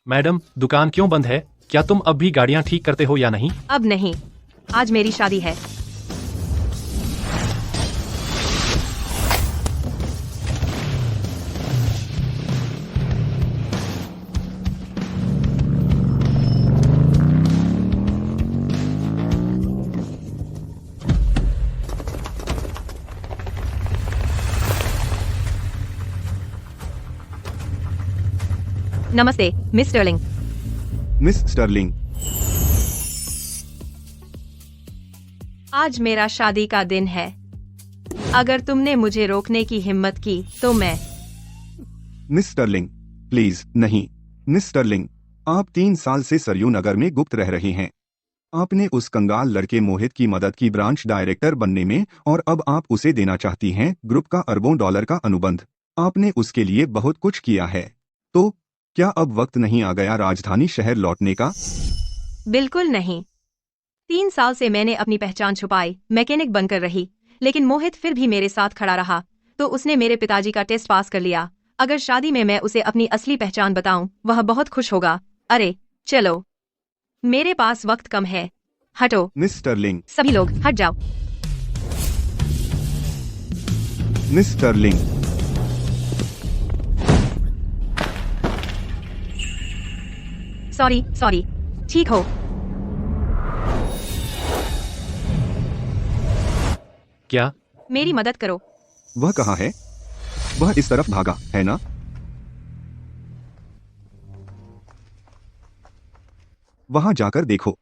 Madam, दुकान क्यों बंद है? क्या तुम अब भी गाड़ियाँ ठीक करते हो या नहीं? अब नहीं, आज मेरी शादी है। नमस्ते, मिस स्टर्लिंग। मिस स्टर्लिंग, आज मेरा शादी का दिन है। अगर तुमने मुझे रोकने की हिम्मत की तो मैं। मिस स्टर्लिंग, प्लीज नहीं। मिस स्टर्लिंग, आप 3 साल से सरयू नगर में गुप्त रह रहे हैं। आपने उस कंगाल लड़के मोहित की मदद की ब्रांच डायरेक्टर बनने में, और अब आप उसे देना चाहती हैं ग्रुप का अरबों डॉलर का अनुबंध। आपने उसके लिए बहुत कुछ किया है, तो क्या अब वक्त नहीं आ गया राजधानी शहर लौटने का? बिल्कुल नहीं। 3 साल से मैंने अपनी पहचान छुपाई, मैकेनिक बनकर रही, लेकिन मोहित फिर भी मेरे साथ खड़ा रहा, तो उसने मेरे पिताजी का टेस्ट पास कर लिया। अगर शादी में मैं उसे अपनी असली पहचान बताऊं, वह बहुत खुश होगा। अरे चलो, मेरे पास वक्त कम है। हटो मिस स्टर्लिंग, सभी लोग, हट जाओ। मिस स्टर्लिंग, सॉरी सॉरी, ठीक हो? क्या? मेरी मदद करो। वह कहाँ है? वह इस तरफ भागा है ना? वहां जाकर देखो।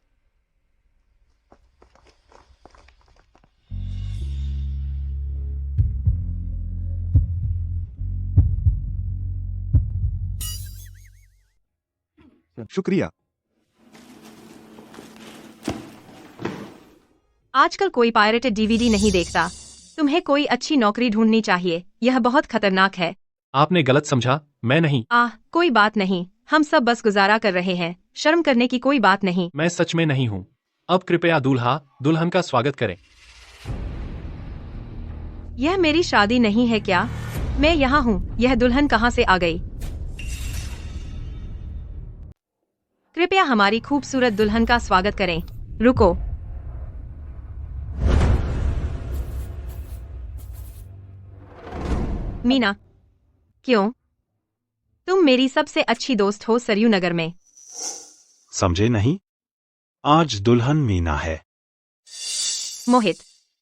शुक्रिया। आजकल कोई पायरेटेड डीवीडी नहीं देखता। तुम्हें कोई अच्छी नौकरी ढूंढनी चाहिए, यह बहुत खतरनाक है। आपने गलत समझा, मैं नहीं। कोई बात नहीं, हम सब बस गुजारा कर रहे हैं, शर्म करने की कोई बात नहीं। मैं सच में नहीं हूँ। अब कृपया दूल्हा दुल्हन का स्वागत करें। यह मेरी शादी नहीं है क्या? मैं यहाँ हूँ, यह दुल्हन कहाँ से आ गई? कृपया हमारी खूबसूरत दुल्हन का स्वागत करें। रुको, मीना। क्यों? तुम मेरी सबसे अच्छी दोस्त हो सरयू नगर में। समझे नहीं? आज दुल्हन मीना है। मोहित,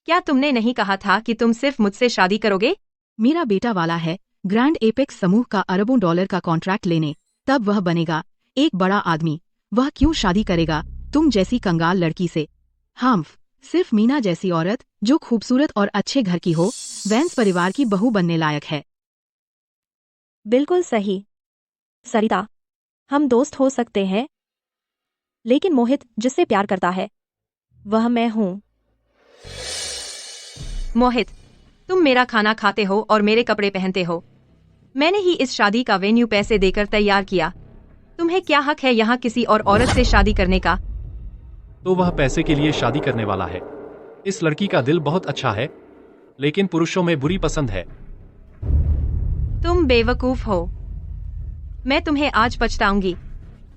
क्या तुमने नहीं कहा था कि तुम सिर्फ मुझसे शादी करोगे? मेरा बेटा वाला है ग्रैंड एपेक्स समूह का अरबों डॉलर का कॉन्ट्रैक्ट लेने, तब वह बनेगा एक बड़ा आदमी। वह क्यों शादी करेगा तुम जैसी कंगाल लड़की से? हम सिर्फ मीना जैसी औरत जो खूबसूरत और अच्छे घर की हो, वैंस परिवार की बहू बनने लायक है। बिल्कुल सही सरिता, हम दोस्त हो सकते हैं, लेकिन मोहित जिससे प्यार करता है वह मैं हूँ। मोहित, तुम मेरा खाना खाते हो और मेरे कपड़े पहनते हो। मैंने ही इस शादी का वेन्यू पैसे देकर तैयार किया। तुम्हें क्या हक है यहाँ किसी और औरत से शादी करने का? तो वह पैसे के लिए शादी करने वाला है। इस लड़की का दिल बहुत अच्छा है, लेकिन पुरुषों में बुरी पसंद है। तुम बेवकूफ हो। मैं तुम्हें आज पछताऊंगी।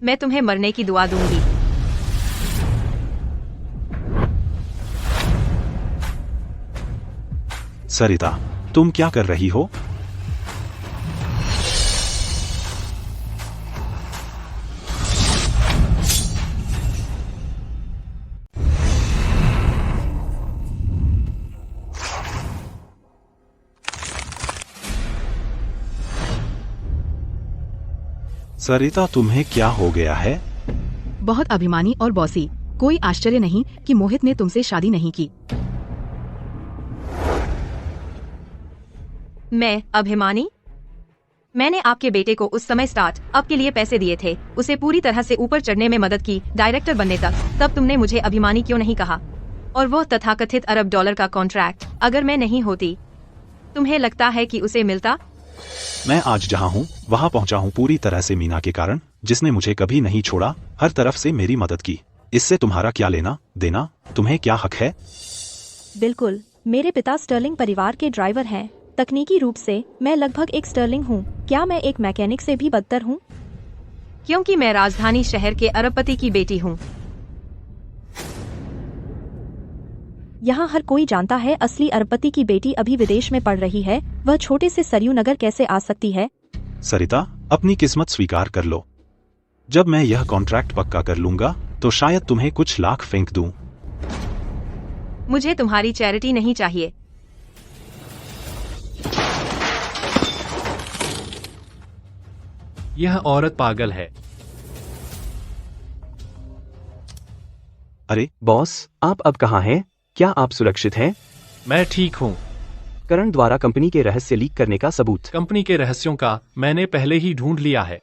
मैं तुम्हें मरने की दुआ दूंगी। सरिता, तुम क्या कर रही हो? सरिता, तुम्हें क्या हो गया है? बहुत अभिमानी और बॉसी। कोई आश्चर्य नहीं कि मोहित ने तुमसे शादी नहीं की। मैं अभिमानी? मैंने आपके बेटे को उस समय स्टार्ट अप के लिए पैसे दिए थे, उसे पूरी तरह से ऊपर चढ़ने में मदद की, डायरेक्टर बनने तक। तब तुमने मुझे अभिमानी क्यों नहीं कहा? और वो तथाकथित अरब डॉलर का कॉन्ट्रैक्ट, अगर मैं नहीं होती, तुम्हें लगता है कि उसे मिलता? मैं आज जहाँ हूँ वहाँ पहुँचा हूँ पूरी तरह से मीना के कारण, जिसने मुझे कभी नहीं छोड़ा, हर तरफ से मेरी मदद की। इससे तुम्हारा क्या लेना देना? तुम्हें क्या हक है? बिल्कुल, मेरे पिता स्टर्लिंग परिवार के ड्राइवर हैं। तकनीकी रूप से मैं लगभग एक स्टर्लिंग हूँ। क्या मैं एक मैकेनिक से भी बदतर हूँ? क्योंकि मैं राजधानी शहर के अरबपति की बेटी हूँ। यहाँ हर कोई जानता है असली अरबपति की बेटी अभी विदेश में पढ़ रही है, वह छोटे से सरयू नगर कैसे आ सकती है? सरिता, अपनी किस्मत स्वीकार कर लो। जब मैं यह कॉन्ट्रैक्ट पक्का कर लूंगा तो शायद तुम्हें कुछ लाख फेंक दूं। मुझे तुम्हारी चैरिटी नहीं चाहिए। यह औरत पागल है। अरे बॉस, आप अब कहाँ हैं? क्या आप सुरक्षित हैं? मैं ठीक हूँ। करण द्वारा कंपनी के रहस्य लीक करने का सबूत। कंपनी के रहस्यों का मैंने पहले ही ढूंढ लिया है।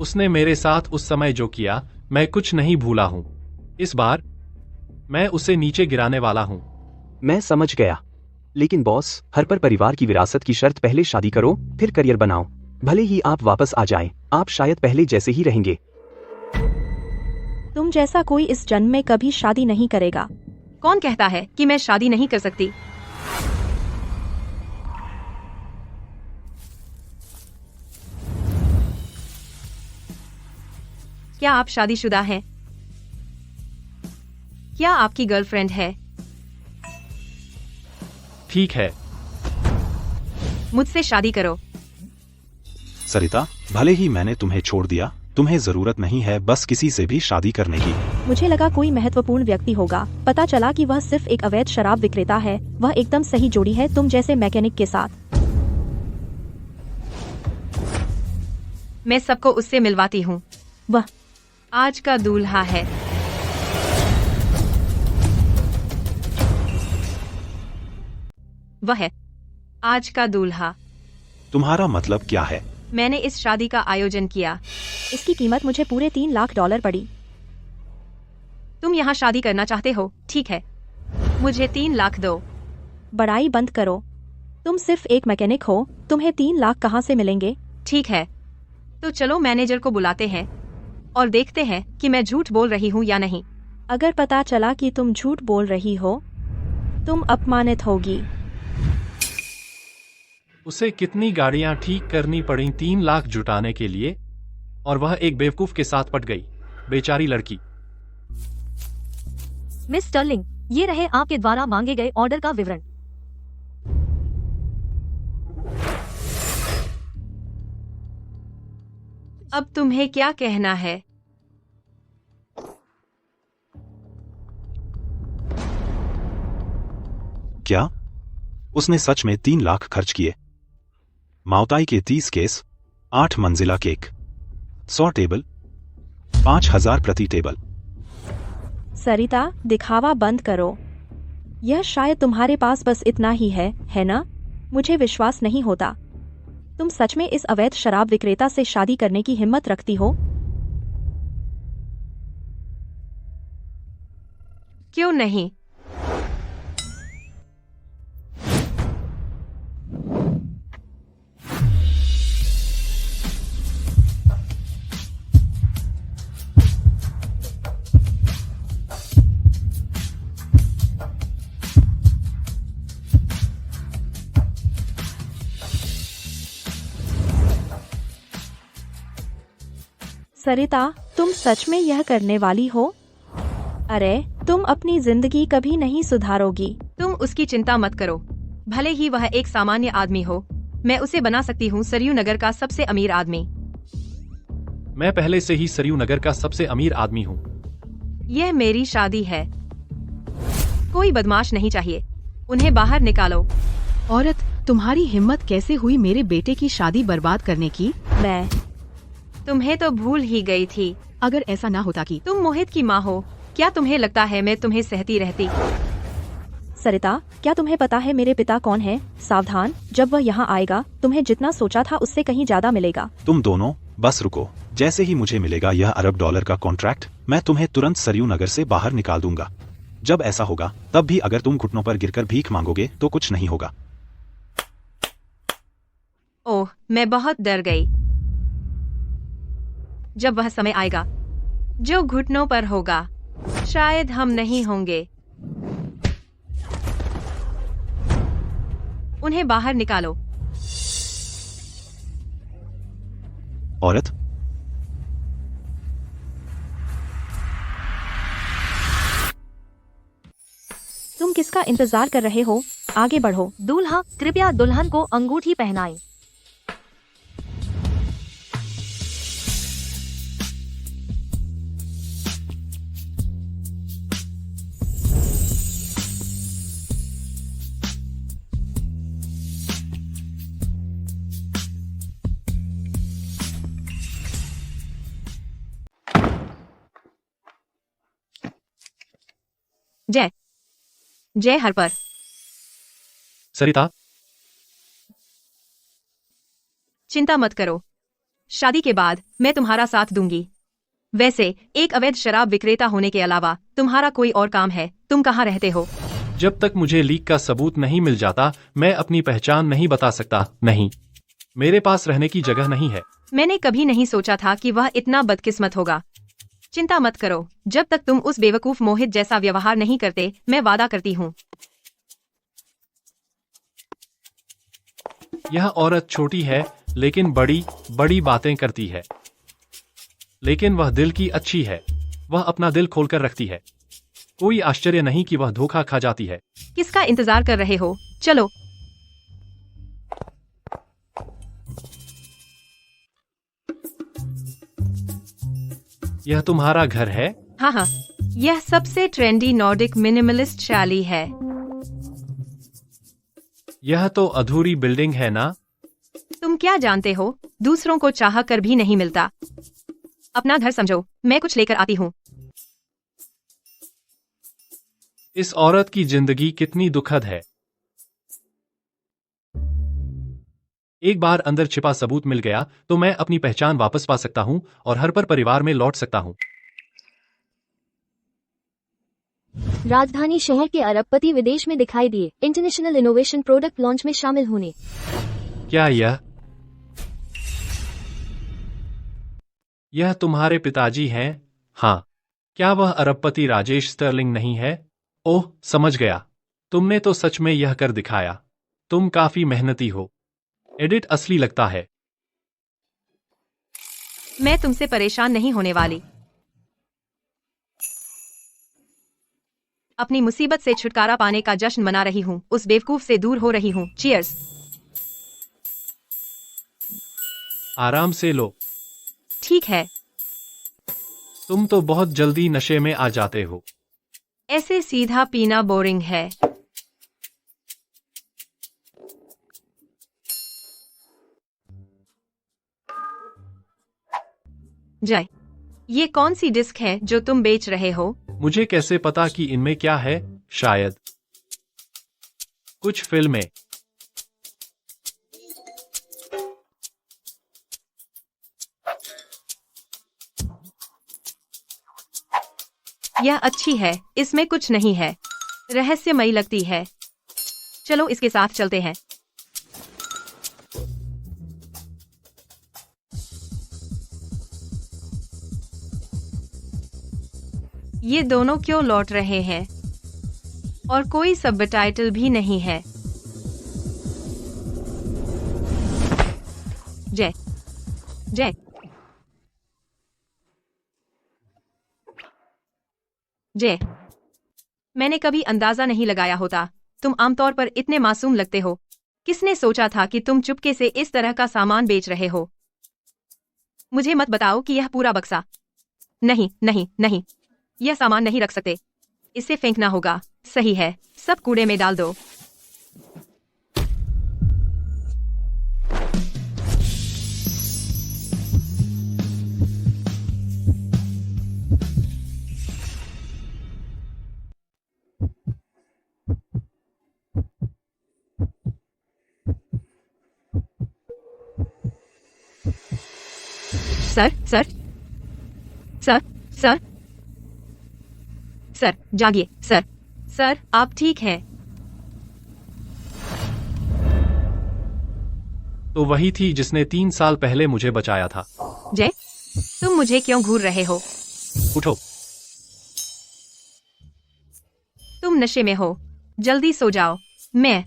उसने मेरे साथ उस समय जो किया, मैं कुछ नहीं भूला हूँ। इस बार मैं उसे नीचे गिराने वाला हूँ। मैं समझ गया, लेकिन बॉस, हर पर परिवार की विरासत की शर्त पहले शादी करो, फिर करियर बनाओ। भले ही आप वापस आ जाएं, आप शायद पहले जैसे ही रहेंगे। तुम जैसा कोई इस जन्म में कभी शादी नहीं करेगा। कौन कहता है कि मैं शादी नहीं कर सकती? क्या आप शादीशुदा हैं? क्या आपकी गर्लफ्रेंड है? ठीक है, मुझसे शादी करो। सरिता, भले ही मैंने तुम्हें छोड़ दिया, तुम्हें जरूरत नहीं है बस किसी से भी शादी करने की। मुझे लगा कोई महत्वपूर्ण व्यक्ति होगा, पता चला कि वह सिर्फ एक अवैध शराब विक्रेता है। वह एकदम सही जोड़ी है तुम जैसे मैकेनिक के साथ। मैं सबको उससे मिलवाती हूँ। वह आज का दूल्हा है। वह है आज का दूल्हा। तुम्हारा मतलब क्या है? मैंने इस शादी का आयोजन किया। इसकी कीमत मुझे पूरे $3 लाख पड़ी। तुम यहाँ शादी करना चाहते हो, ठीक है। मुझे 3 लाख दो। बड़ाई बंद करो। तुम सिर्फ एक मैकेनिक हो, तुम्हें 3 लाख कहाँ से मिलेंगे? ठीक है, तो चलो मैनेजर को बुलाते हैं और देखते हैं कि मैं झूठ बोल रही हूँ या नहीं। अगर पता चला कि तुम झूठ बोल रही हो, तुम अपमानित होगी। उसे कितनी गाड़ियां ठीक करनी पड़ी 3 लाख जुटाने के लिए, और वह एक बेवकूफ के साथ पट गई। बेचारी लड़की। मिस स्टर्लिंग, ये रहे आपके द्वारा मांगे गए ऑर्डर का विवरण। अब तुम्हें क्या कहना है? क्या उसने सच में 3 लाख खर्च किए? माउताई के 30 केस, 8 मंजिला केक, 100 टेबल, 5,000 प्रति टेबल। सरिता, दिखावा बंद करो। यह शायद तुम्हारे पास बस इतना ही है ना? मुझे विश्वास नहीं होता। तुम सच में इस अवैध शराब विक्रेता से शादी करने की हिम्मत रखती हो? क्यों नहीं? सरिता, तुम सच में यह करने वाली हो? अरे, तुम अपनी जिंदगी कभी नहीं सुधारोगी। तुम उसकी चिंता मत करो। भले ही वह एक सामान्य आदमी हो, मैं उसे बना सकती हूँ सरयू नगर का सबसे अमीर आदमी। मैं पहले से ही सरयू नगर का सबसे अमीर आदमी हूँ। यह मेरी शादी है। कोई बदमाश नहीं चाहिए। उन्हें बाहर निकालो। औरत, तुम्हारी हिम्मत कैसे हुई मेरे बेटे की शादी बर्बाद करने की? मैं तुम्हें तो भूल ही गई थी। अगर ऐसा ना होता कि तुम मोहित की माँ हो, क्या तुम्हें लगता है मैं तुम्हें सहती रहती? सरिता, क्या तुम्हें पता है मेरे पिता कौन है? सावधान, जब वह यहाँ आएगा, तुम्हें जितना सोचा था उससे कहीं ज्यादा मिलेगा। तुम दोनों बस रुको। जैसे ही मुझे मिलेगा यह $1 अरब का कॉन्ट्रैक्ट, मैं तुम्हें तुरंत सरयू नगर से बाहर निकाल दूंगा। जब ऐसा होगा तब भी अगर तुम घुटनों पर गिरकर भीख मांगोगे तो कुछ नहीं होगा। ओह, मैं बहुत डर गई। जब वह समय आएगा जो घुटनों पर होगा, शायद हम नहीं होंगे। उन्हें बाहर निकालो। औरत, तुम किसका इंतजार कर रहे हो? आगे बढ़ो। दूल्हा कृपया दुल्हन को अंगूठी पहनाएं। जय जय हरपर। सरिता, चिंता मत करो, शादी के बाद मैं तुम्हारा साथ दूंगी। वैसे एक अवैध शराब विक्रेता होने के अलावा तुम्हारा कोई और काम है? तुम कहाँ रहते हो? जब तक मुझे लीक का सबूत नहीं मिल जाता मैं अपनी पहचान नहीं बता सकता। नहीं, मेरे पास रहने की जगह नहीं है। मैंने कभी नहीं सोचा था कि वह इतना बदकिस्मत होगा। चिंता मत करो, जब तक तुम उस बेवकूफ मोहित जैसा व्यवहार नहीं करते, मैं वादा करती हूँ। यह औरत छोटी है लेकिन बड़ी बड़ी बातें करती है। लेकिन वह दिल की अच्छी है, वह अपना दिल खोलकर रखती है। कोई आश्चर्य नहीं कि वह धोखा खा जाती है। किसका इंतजार कर रहे हो? चलो। यह तुम्हारा घर है? हाँ हाँ, यह सबसे ट्रेंडी नॉर्डिक मिनिमलिस्ट शैली है। यह तो अधूरी बिल्डिंग है ना? तुम क्या जानते हो, दूसरों को चाह कर भी नहीं मिलता। अपना घर समझो, मैं कुछ लेकर आती हूँ। इस औरत की जिंदगी कितनी दुखद है। एक बार अंदर छिपा सबूत मिल गया तो मैं अपनी पहचान वापस पा सकता हूँ और हरपर परिवार में लौट सकता हूँ। राजधानी शहर के अरबपति विदेश में दिखाई दिए इंटरनेशनल इनोवेशन प्रोडक्ट लॉन्च में शामिल होने। क्या यह तुम्हारे पिताजी हैं? हाँ। क्या वह अरबपति राजेश स्टर्लिंग नहीं है? ओह, समझ गया। तुमने तो सच में यह कर दिखाया। तुम काफी मेहनती हो। एडिट असली लगता है। मैं तुमसे परेशान नहीं होने वाली। अपनी मुसीबत से छुटकारा पाने का जश्न मना रही हूँ, उस बेवकूफ से दूर हो रही हूँ। चीयर्स। आराम से लो। ठीक है। तुम तो बहुत जल्दी नशे में आ जाते हो। ऐसे सीधा पीना बोरिंग है। जय, ये कौन सी डिस्क है जो तुम बेच रहे हो? मुझे कैसे पता कि इनमें क्या है? शायद कुछ फिल्में। यह अच्छी है, इसमें कुछ नहीं है। रहस्यमयी लगती है। चलो इसके साथ चलते हैं। ये दोनों क्यों लौट रहे हैं? और कोई सबटाइटल भी नहीं है। जय जय जय, मैंने कभी अंदाजा नहीं लगाया होता। तुम आमतौर पर इतने मासूम लगते हो। किसने सोचा था कि तुम चुपके से इस तरह का सामान बेच रहे हो? मुझे मत बताओ कि यह पूरा बक्सा। नहीं नहीं नहीं, यह सामान नहीं रख सकते। इसे फेंकना होगा। सही है, सब कूड़े में डाल दो। Sir sir sir sir sir, जागिए सर। सर, आप ठीक हैं? तो वही थी जिसने 3 साल पहले मुझे बचाया था। जय, तुम मुझे क्यों घूर रहे हो? उठो। तुम नशे में हो। जल्दी सो जाओ। मैं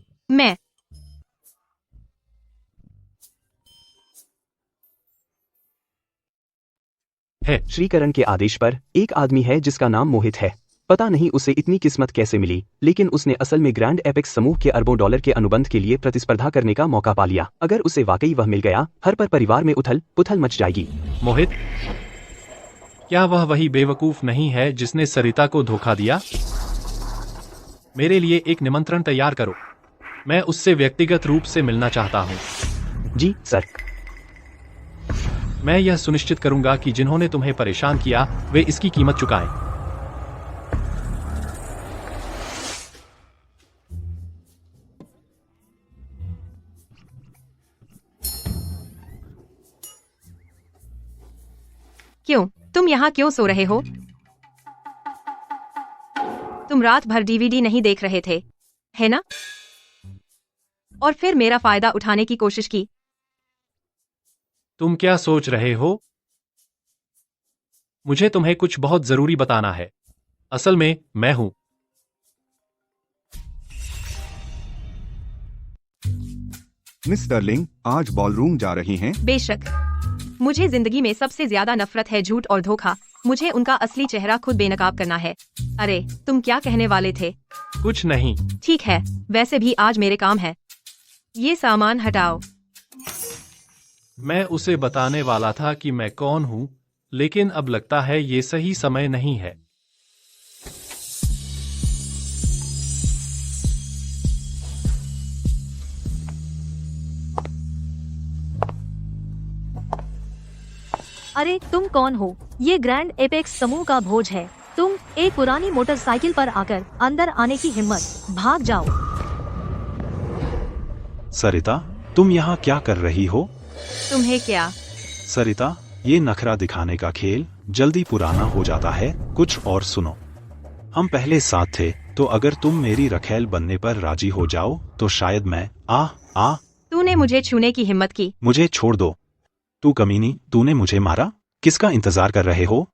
श्रीकरण के आदेश पर एक आदमी है जिसका नाम मोहित है। पता नहीं उसे इतनी किस्मत कैसे मिली, लेकिन उसने असल में ग्रैंड एपेक्स समूह के अरबों डॉलर के अनुबंध के लिए प्रतिस्पर्धा करने का मौका पा लिया। अगर उसे वाकई वह मिल गया, हर पर परिवार में उथल पुथल मच जाएगी। मोहित, क्या वह वही बेवकूफ नहीं है जिसने सरिता को धोखा दिया? मेरे लिए एक निमंत्रण तैयार करो, मैं उससे व्यक्तिगत रूप से मिलना चाहता हूँ। जी सर। मैं यह सुनिश्चित करूंगा कि जिन्होंने तुम्हें परेशान किया वे इसकी कीमत चुकाएं। क्यों? तुम यहाँ क्यों सो रहे हो? तुम रात भर डीवीडी नहीं देख रहे थे, है ना? और फिर मेरा फायदा उठाने की कोशिश की। तुम क्या सोच रहे हो? मुझे तुम्हें कुछ बहुत जरूरी बताना है। असल में मैं हूं। मिस स्टर्लिंग, आज बॉलरूम जा रही हैं? बेशक। मुझे जिंदगी में सबसे ज्यादा नफरत है झूठ और धोखा। मुझे उनका असली चेहरा खुद बेनकाब करना है। अरे, तुम क्या कहने वाले थे? कुछ नहीं। ठीक है, वैसे भी आज मेरे काम है। ये सामान हटाओ। मैं उसे बताने वाला था कि मैं कौन हूं, लेकिन अब लगता है ये सही समय नहीं है। अरे तुम कौन हो? ये ग्रैंड एपेक्स समूह का भोज है। तुम एक पुरानी मोटरसाइकिल पर आकर अंदर आने की हिम्मत, भाग जाओ। सरिता, तुम यहाँ क्या कर रही हो? तुम्हें क्या? सरिता, ये नखरा दिखाने का खेल जल्दी पुराना हो जाता है। कुछ और सुनो, हम पहले साथ थे, तो अगर तुम मेरी रखेल बनने पर राजी हो जाओ तो शायद मैं तूने मुझे छूने की हिम्मत की? मुझे छोड़ दो। तू कमीनी, तूने मुझे मारा? किसका इंतजार कर रहे हो?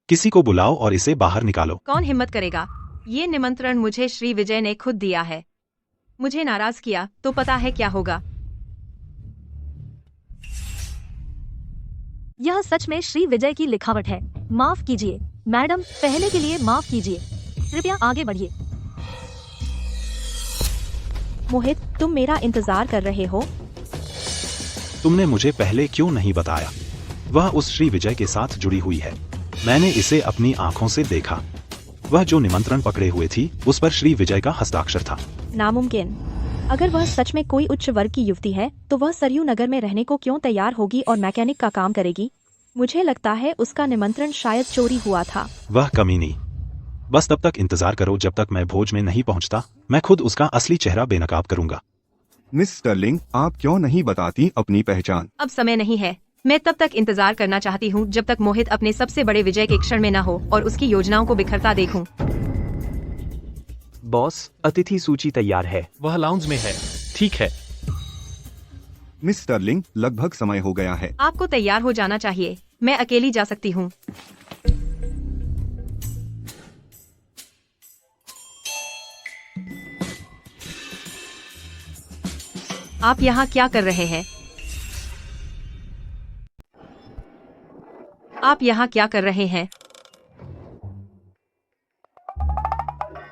किसी को बुलाओ और इसे बाहर निकालो। कौन हिम्मत करेगा? ये निमंत्रण मुझे श्री विजय ने खुद दिया है। मुझे नाराज किया तो पता है क्या होगा। यह सच में श्री विजय की लिखावट है। माफ कीजिए मैडम, पहले के लिए माफ कीजिए। कृपया आगे बढ़िए। मोहित, तुम मेरा इंतजार कर रहे हो? तुमने मुझे पहले क्यों नहीं बताया? वह उस श्री विजय के साथ जुड़ी हुई है। मैंने इसे अपनी आंखों से देखा। वह जो निमंत्रण पकड़े हुए थी उस पर श्री विजय का हस्ताक्षर था। नामुमकिन। अगर वह सच में कोई उच्च वर्ग की युवती है तो वह सरयू नगर में रहने को क्यों तैयार होगी और मैकेनिक का काम करेगी? मुझे लगता है उसका निमंत्रण शायद चोरी हुआ था। वह कमीनी। बस तब तक इंतजार करो जब तक मैं भोज में नहीं पहुंचता। मैं खुद उसका असली चेहरा बेनकाब करूंगा। मिस स्टर्लिंग, आप क्यों नहीं बताती अपनी पहचान? अब समय नहीं है। मैं तब तक इंतजार करना चाहती हूँ जब तक मोहित अपने सबसे बड़े विजय के क्षण में न हो और उसकी योजनाओं को बिखरता देखूं। बॉस, अतिथि सूची तैयार है। वह लाउंज में है। ठीक है। मिस स्टर्लिंग, लगभग समय हो गया है। आपको तैयार हो जाना चाहिए। मैं अकेली जा सकती हूँ। आप यहाँ क्या कर रहे हैं? आप यहाँ क्या कर रहे हैं?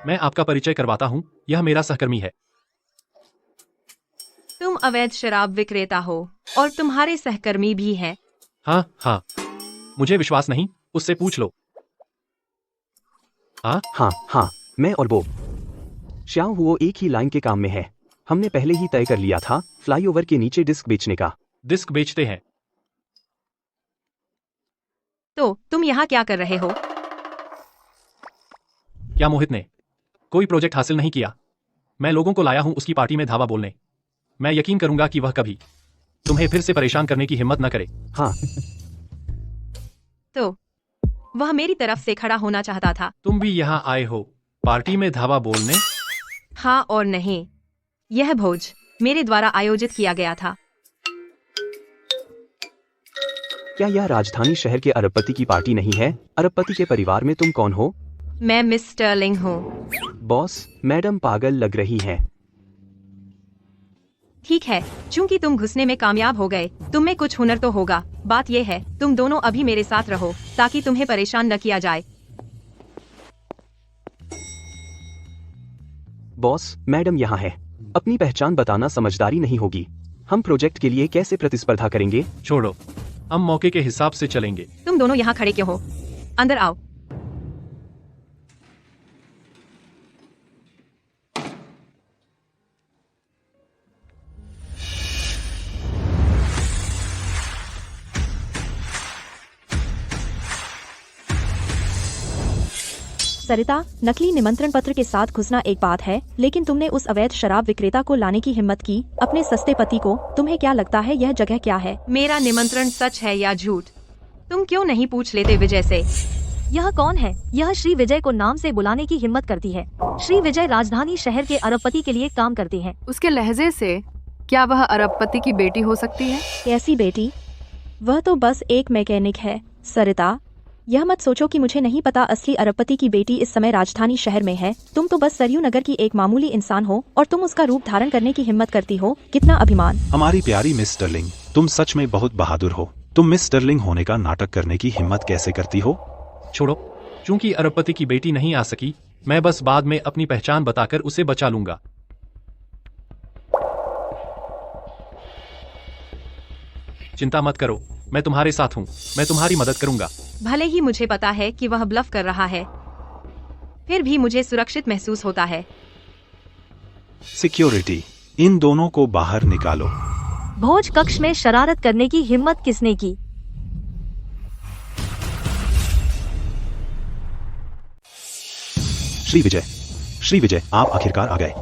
मैं आपका परिचय करवाता हूँ, यह मेरा सहकर्मी है। तुम अवैध शराब विक्रेता हो और तुम्हारे सहकर्मी भी हैं। हाँ, मुझे विश्वास नहीं, उससे पूछ लो। हाँ, मैं और वो श्याम हुओ एक ही लाइन के काम में है। हमने पहले ही तय कर लिया था फ्लाईओवर के नीचे डिस्क बेचने का। डिस्क बेचते हैं? तो तुम यहाँ क्या कर रहे हो? क्या मोहित ने कोई प्रोजेक्ट हासिल नहीं किया? मैं लोगों को लाया हूँ उसकी पार्टी में धावा बोलने। मैं यकीन करूंगा कि वह कभी तुम्हें फिर से परेशान करने की हिम्मत न करे। हाँ। तो वह मेरी तरफ से खड़ा होना चाहता था। तुम भी यहाँ आए हो पार्टी में धावा बोलने? हाँ और नहीं। यह भोज मेरे द्वारा आयोजित किया गया था। क्या यह राजधानी शहर के अरबपति की पार्टी नहीं है? अरबपति के परिवार में तुम कौन हो? मैं मिस स्टर्लिंग हूँ। बॉस, मैडम पागल लग रही हैं। ठीक है, चूंकि तुम घुसने में कामयाब हो गए, तुम में कुछ हुनर तो होगा। बात यह है, तुम दोनों अभी मेरे साथ रहो ताकि तुम्हें परेशान न किया जाए। बॉस, मैडम यहाँ है। अपनी पहचान बताना समझदारी नहीं होगी। हम प्रोजेक्ट के लिए कैसे प्रतिस्पर्धा करेंगे? छोड़ो, हम मौके के हिसाब से चलेंगे। तुम दोनों यहाँ खड़े क्यों हो? अंदर आओ। सरिता, नकली निमंत्रण पत्र के साथ घुसना एक बात है, लेकिन तुमने उस अवैध शराब विक्रेता को लाने की हिम्मत की अपने सस्ते पति को। तुम्हें क्या लगता है यह जगह क्या है? मेरा निमंत्रण सच है या झूठ? तुम क्यों नहीं पूछ लेते विजय से? यह कौन है? यह श्री विजय को नाम से बुलाने की हिम्मत करती है। श्री विजय राजधानी शहर के अरबपति के लिए काम करते हैं। उसके लहजे से क्या वह अरबपति की बेटी हो सकती है? कैसी बेटी? वह तो बस एक मैकेनिक है। सरिता, यह मत सोचो कि मुझे नहीं पता असली अरबपति की बेटी इस समय राजधानी शहर में है। तुम तो बस सरयू नगर की एक मामूली इंसान हो और तुम उसका रूप धारण करने की हिम्मत करती हो। कितना अभिमान! हमारी प्यारी मिस स्टर्लिंग, तुम सच में बहुत बहादुर हो। तुम मिस स्टर्लिंग होने का नाटक करने की हिम्मत कैसे करती हो? छोड़ो, चूंकि अरबपति की बेटी नहीं आ सकी, मैं बस बाद में अपनी पहचान बताकर उसे बचा लूंगा। चिंता मत करो, मैं तुम्हारे साथ हूँ। मैं तुम्हारी मदद करूंगा। भले ही मुझे पता है कि वह ब्लफ कर रहा है, फिर भी मुझे सुरक्षित महसूस होता है। सिक्योरिटी, इन दोनों को बाहर निकालो। भोज कक्ष में शरारत करने की हिम्मत किसने की? श्री विजय, आप आखिरकार आ गए।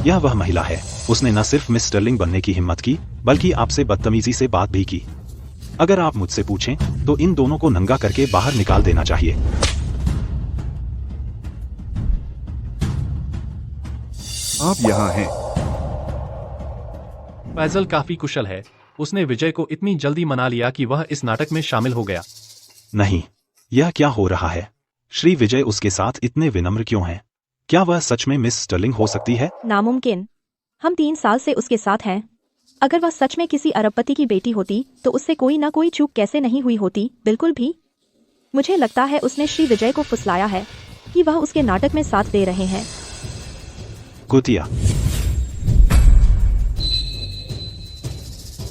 यह वह महिला है, उसने न सिर्फ मिस स्टर्लिंग बनने की हिम्मत की, बल्कि आपसे बदतमीजी से बात भी की। अगर आप मुझसे पूछें तो इन दोनों को नंगा करके बाहर निकाल देना चाहिए। आप यहाँ हैं। फैजल काफी कुशल है। उसने विजय को इतनी जल्दी मना लिया कि वह इस नाटक में शामिल हो गया। नहीं, यह क्या हो रहा है? श्री विजय उसके साथ इतने विनम्र क्यों हैं? क्या वह सच में मिस स्टर्लिंग हो सकती है? नामुमकिन। हम 3 साल से उसके साथ हैं। अगर वह सच में किसी अरबपति की बेटी होती तो उससे कोई ना कोई चूक कैसे नहीं हुई होती? बिल्कुल भी। मुझे लगता है उसने श्री विजय को फुसलाया है कि वह उसके नाटक में साथ दे रहे हैं। कुतिया,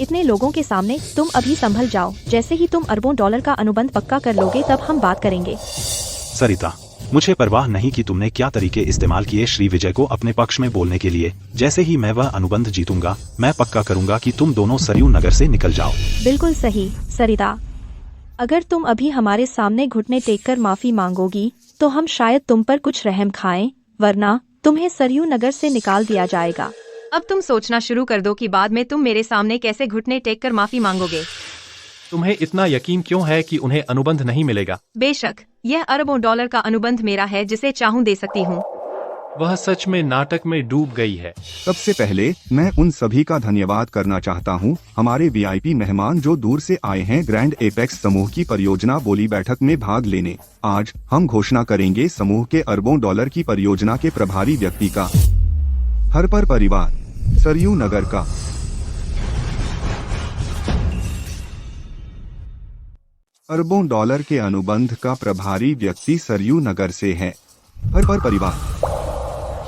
इतने लोगों के सामने तुम अभी संभल जाओ। जैसे ही तुम अरबों डॉलर का अनुबंध पक्का कर लोगे तब हम बात करेंगे। सरिता, मुझे परवाह नहीं कि तुमने क्या तरीके इस्तेमाल किए श्री विजय को अपने पक्ष में बोलने के लिए। जैसे ही मैं वह अनुबंध जीतूंगा, मैं पक्का करूंगा कि तुम दोनों सरयू नगर से निकल जाओ। बिल्कुल सही सरिता। अगर तुम अभी हमारे सामने घुटने टेककर माफी मांगोगी तो हम शायद तुम पर कुछ रहम खाएं, वरना तुम्हें सरयू नगर से निकाल दिया जाएगा। अब तुम सोचना शुरू कर दो कि बाद में तुम मेरे सामने कैसे घुटने टेक कर माफी मांगोगे। तुम्हें इतना यकीन क्यों है कि उन्हें अनुबंध नहीं मिलेगा? बेशक, यह अरबों डॉलर का अनुबंध मेरा है जिसे चाहूं दे सकती हूं। वह सच में नाटक में डूब गई है। सबसे पहले मैं उन सभी का धन्यवाद करना चाहता हूं, हमारे वीआईपी मेहमान जो दूर से आए हैं ग्रैंड एपेक्स समूह की परियोजना बोली बैठक में भाग लेने। आज हम घोषणा करेंगे समूह के अरबों डॉलर की परियोजना के प्रभारी व्यक्ति का। हरपर परिवार, सरयू नगर का। अरबों डॉलर के अनुबंध का प्रभारी व्यक्ति सरयू नगर से है। हरपर परिवार।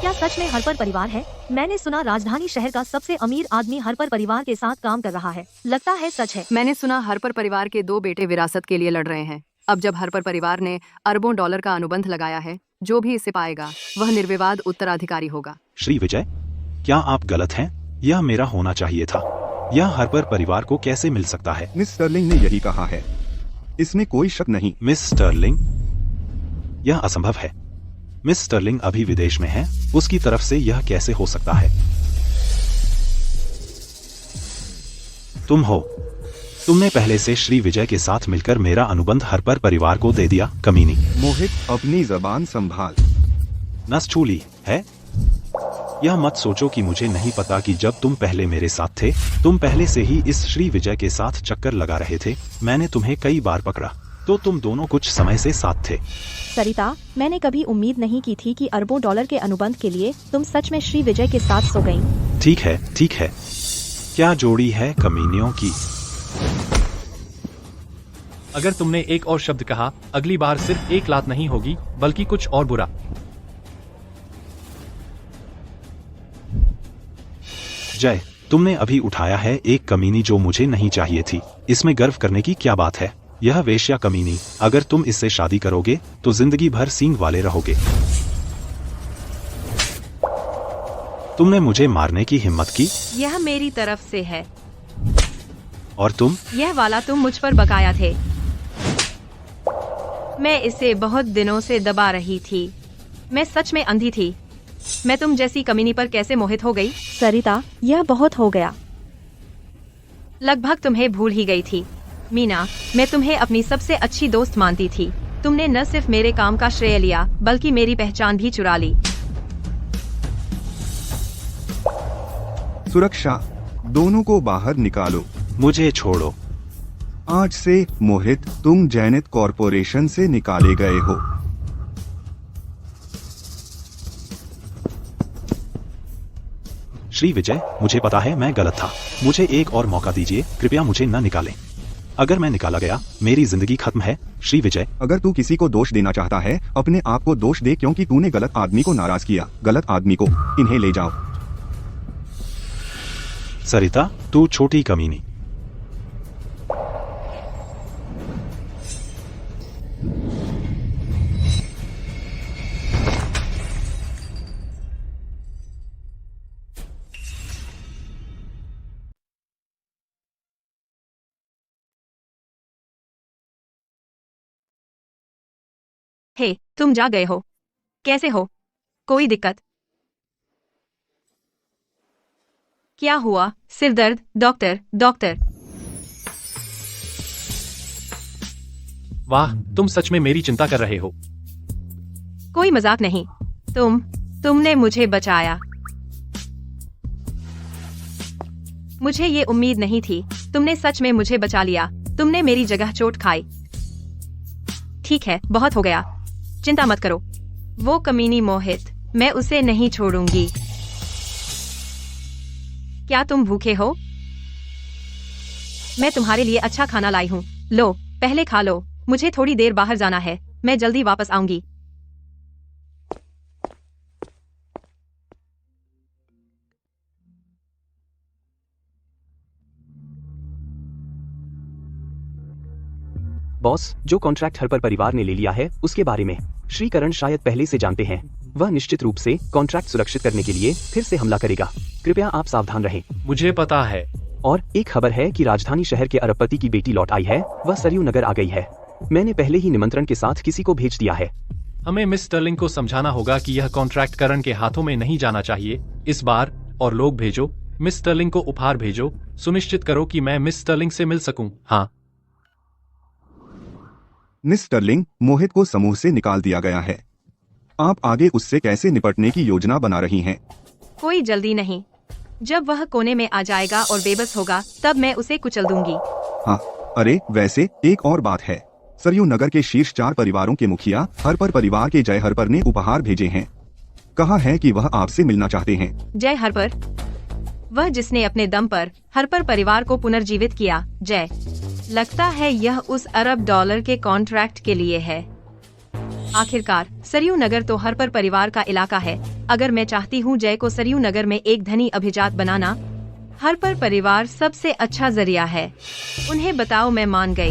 क्या सच में हरपर परिवार है? मैंने सुना राजधानी शहर का सबसे अमीर आदमी हरपर परिवार के साथ काम कर रहा है। लगता है सच है। मैंने सुना हरपर परिवार के 2 बेटे विरासत के लिए लड़ रहे हैं। अब जब हरपर परिवार ने अरबों डॉलर का अनुबंध लगाया है, जो भी इसे पाएगा वह निर्विवाद उत्तराधिकारी होगा। श्री विजय, क्या आप गलत हैं? यह मेरा होना चाहिए था। यह हरपर परिवार को कैसे मिल सकता है? मिस स्टर्लिंग ने यही कहा है, इसमें कोई शक नहीं। Miss Sterling? यह असंभव है। मिस स्टर्लिंग अभी विदेश में है, उसकी तरफ से यह कैसे हो सकता है? तुम हो। तुमने पहले से श्री विजय के साथ मिलकर मेरा अनुबंध हरपर परिवार को दे दिया, कमीनी। मोहित, अपनी जबान संभाल। नस छू ली है? यह मत सोचो कि मुझे नहीं पता कि जब तुम पहले मेरे साथ थे, तुम पहले से ही इस श्री विजय के साथ चक्कर लगा रहे थे। मैंने तुम्हें कई बार पकड़ा तो तुम दोनों कुछ समय से साथ थे। सरिता, मैंने कभी उम्मीद नहीं की थी कि अरबों डॉलर के अनुबंध के लिए तुम सच में श्री विजय के साथ सो गईं। ठीक है, ठीक है। क्या जोड़ी है कमीनियों की। अगर तुमने एक और शब्द कहा, अगली बार सिर्फ एक लात नहीं होगी बल्कि कुछ और बुरा। जय, तुमने अभी उठाया है एक कमीनी जो मुझे नहीं चाहिए थी। इसमें गर्व करने की क्या बात है? यह वेश्या कमीनी, अगर तुम इससे शादी करोगे तो जिंदगी भर सींग वाले रहोगे। तुमने मुझे मारने की हिम्मत की यह मेरी तरफ से है। और तुम? यह वाला तुम मुझ पर बकाया थे। मैं इसे बहुत दिनों से दबा रही थी। मैं सच में अंधी थी। मैं तुम जैसी कमीनी पर कैसे मोहित हो गई? सरिता, यह बहुत हो गया। लगभग तुम्हें भूल ही गई थी। मीना, मैं तुम्हें अपनी सबसे अच्छी दोस्त मानती थी। तुमने न सिर्फ मेरे काम का श्रेय लिया बल्कि मेरी पहचान भी चुरा ली। सुरक्षा, दोनों को बाहर निकालो। मुझे छोड़ो। आज से मोहित, तुम जैनित कॉरपोरेशन से निकाले गए हो। श्री विजय, मुझे पता है मैं गलत था। मुझे एक और मौका दीजिए, कृपया मुझे न निकालें। अगर मैं निकाला गया, मेरी जिंदगी खत्म है। श्री विजय, अगर तू किसी को दोष देना चाहता है, अपने आप को दोष दे, क्योंकि तूने गलत आदमी को नाराज किया। गलत आदमी को। इन्हें ले जाओ। सरिता, तू छोटी कमीनी। हे, तुम जा गए हो। कैसे हो? कोई दिक्कत? क्या हुआ? सिर दर्द? Doctor, doctor. वाह, तुम सच में मेरी चिंता कर रहे हो। कोई मजाक नहीं। तुमने मुझे बचाया। मुझे ये उम्मीद नहीं थी। तुमने सच में मुझे बचा लिया। तुमने मेरी जगह चोट खाई। ठीक है, बहुत हो गया। चिंता मत करो। वो कमीनी मोहित, मैं उसे नहीं छोड़ूंगी। क्या तुम भूखे हो? मैं तुम्हारे लिए अच्छा खाना लाई हूँ। लो, पहले खा लो। मुझे थोड़ी देर बाहर जाना है। मैं जल्दी वापस आऊंगी। बॉस, जो कॉन्ट्रैक्ट हर्पर परिवार ने ले लिया है उसके बारे में श्री करण शायद पहले से जानते हैं। वह निश्चित रूप से कॉन्ट्रैक्ट सुरक्षित करने के लिए फिर से हमला करेगा। कृपया आप सावधान रहें। मुझे पता है। और एक खबर है कि राजधानी शहर के अरबपति की बेटी लौट आई है। वह सरयू नगर आ गई है। मैंने पहले ही निमंत्रण के साथ किसी को भेज दिया है। हमें मिस स्टर्लिंग को समझाना होगा कि यह कॉन्ट्रैक्ट करण के हाथों में नहीं जाना चाहिए इस बार। और लोग भेजो, मिस स्टर्लिंग को उपहार भेजो। सुनिश्चित करो कि मैं मिस स्टर्लिंग से मिल सकूं। हाँ। मिस स्टर्लिंग, मोहित को समूह से निकाल दिया गया है। आप आगे उससे कैसे निपटने की योजना बना रही हैं? कोई जल्दी नहीं। जब वह कोने में आ जाएगा और बेबस होगा, तब मैं उसे कुचल दूंगी। हाँ, अरे वैसे एक और बात है। सरयू नगर के शीर्ष 4 परिवारों के मुखिया हर्पर परिवार के जय हर्पर ने उपहार भेजे हैं। कहा है कि वह आपसे मिलना चाहते हैं। जय हर्पर? वह जिसने अपने दम पर हर्पर परिवार को पुनर्जीवित किया। जय, लगता है यह उस अरब डॉलर के कॉन्ट्रैक्ट के लिए है। आखिरकार सरयू नगर तो हर्पर परिवार का इलाका है। अगर मैं चाहती हूँ जय को सरयू नगर में एक धनी अभिजात बनाना, हर्पर परिवार सबसे अच्छा जरिया है। उन्हें बताओ मैं मान गई।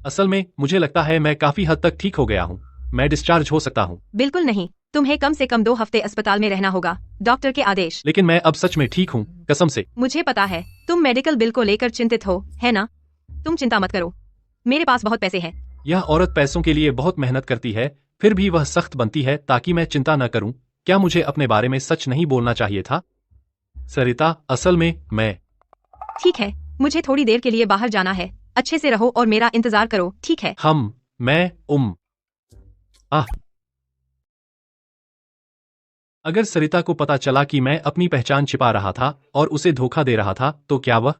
असल में मुझे लगता है मैं काफी हद तक ठीक हो गया हूँ। मैं डिस्चार्ज हो सकता हूँ। बिल्कुल नहीं, तुम्हें कम से कम 2 हफ्ते अस्पताल में रहना होगा। डॉक्टर के आदेश। लेकिन मैं अब सच में ठीक हूँ, कसम से। मुझे पता है तुम मेडिकल बिल को लेकर चिंतित हो, है ना? तुम चिंता मत करो, मेरे पास बहुत पैसे हैं। यह औरत पैसों के लिए बहुत मेहनत करती है, फिर भी वह सख्त बनती है ताकि मैं चिंता न करूं। क्या मुझे अपने बारे में सच नहीं बोलना चाहिए था? सरिता, असल में मैं। ठीक है, मुझे थोड़ी देर के लिए बाहर जाना है। अच्छे से रहो और मेरा इंतजार करो, ठीक है? अगर सरिता को पता चला कि मैं अपनी पहचान छिपा रहा था और उसे धोखा दे रहा था, तो क्या वह?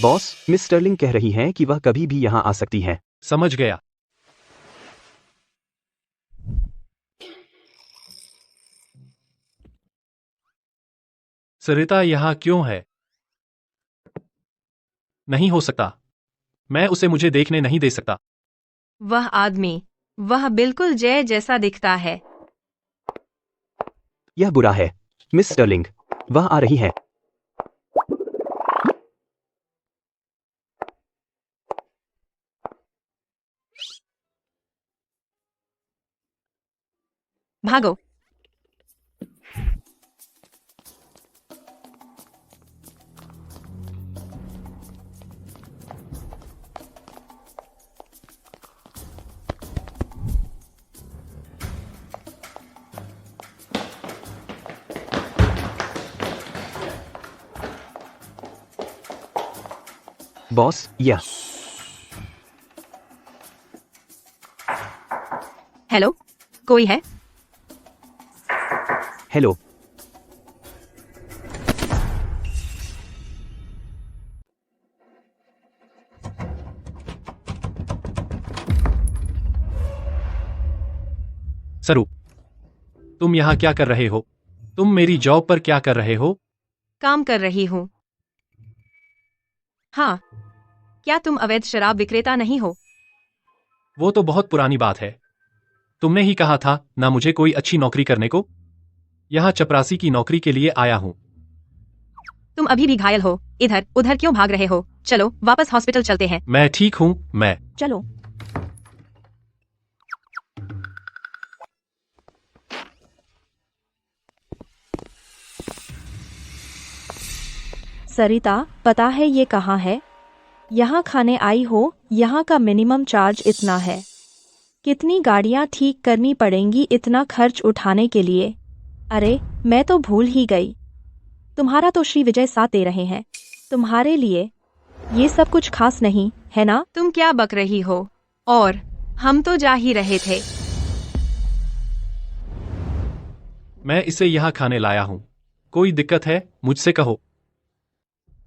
बॉस, मिस स्टर्लिंग कह रही हैं कि वह कभी भी यहाँ आ सकती है। समझ गया। सरिता यहाँ क्यों है? नहीं हो सकता। मैं उसे मुझे देखने नहीं दे सकता। वह आदमी, वह बिल्कुल जय जैसा दिखता है। यह बुरा है। मिस स्टर्लिंग, वह आ रही है। भागो। बॉस, यह हेलो, कोई है? हेलो। सरू, तुम यहाँ क्या कर रहे हो? तुम मेरी जॉब पर क्या कर रहे हो? काम कर रही हूँ। हाँ, क्या तुम अवैध शराब विक्रेता नहीं हो? वो तो बहुत पुरानी बात है। तुमने ही कहा था ना मुझे कोई अच्छी नौकरी करने को। यहाँ चपरासी की नौकरी के लिए आया हूँ। तुम अभी भी घायल हो, इधर उधर क्यों भाग रहे हो? चलो वापस हॉस्पिटल चलते हैं। मैं ठीक हूँ। मैं चलो। सरिता, पता है ये कहाँ है? यहाँ खाने आई हो, यहाँ का मिनिमम चार्ज इतना है। कितनी गाड़ियाँ ठीक करनी पड़ेंगी इतना खर्च उठाने के लिए? अरे, मैं तो भूल ही गई। तुम्हारा तो श्री विजय साथ दे रहे हैं। तुम्हारे लिए ये सब कुछ खास नहीं है ना? तुम क्या बक रही हो? और हम तो जा ही रहे थे। मैं इसे यहाँ खाने लाया हूँ। कोई दिक्कत है? मुझसे कहो।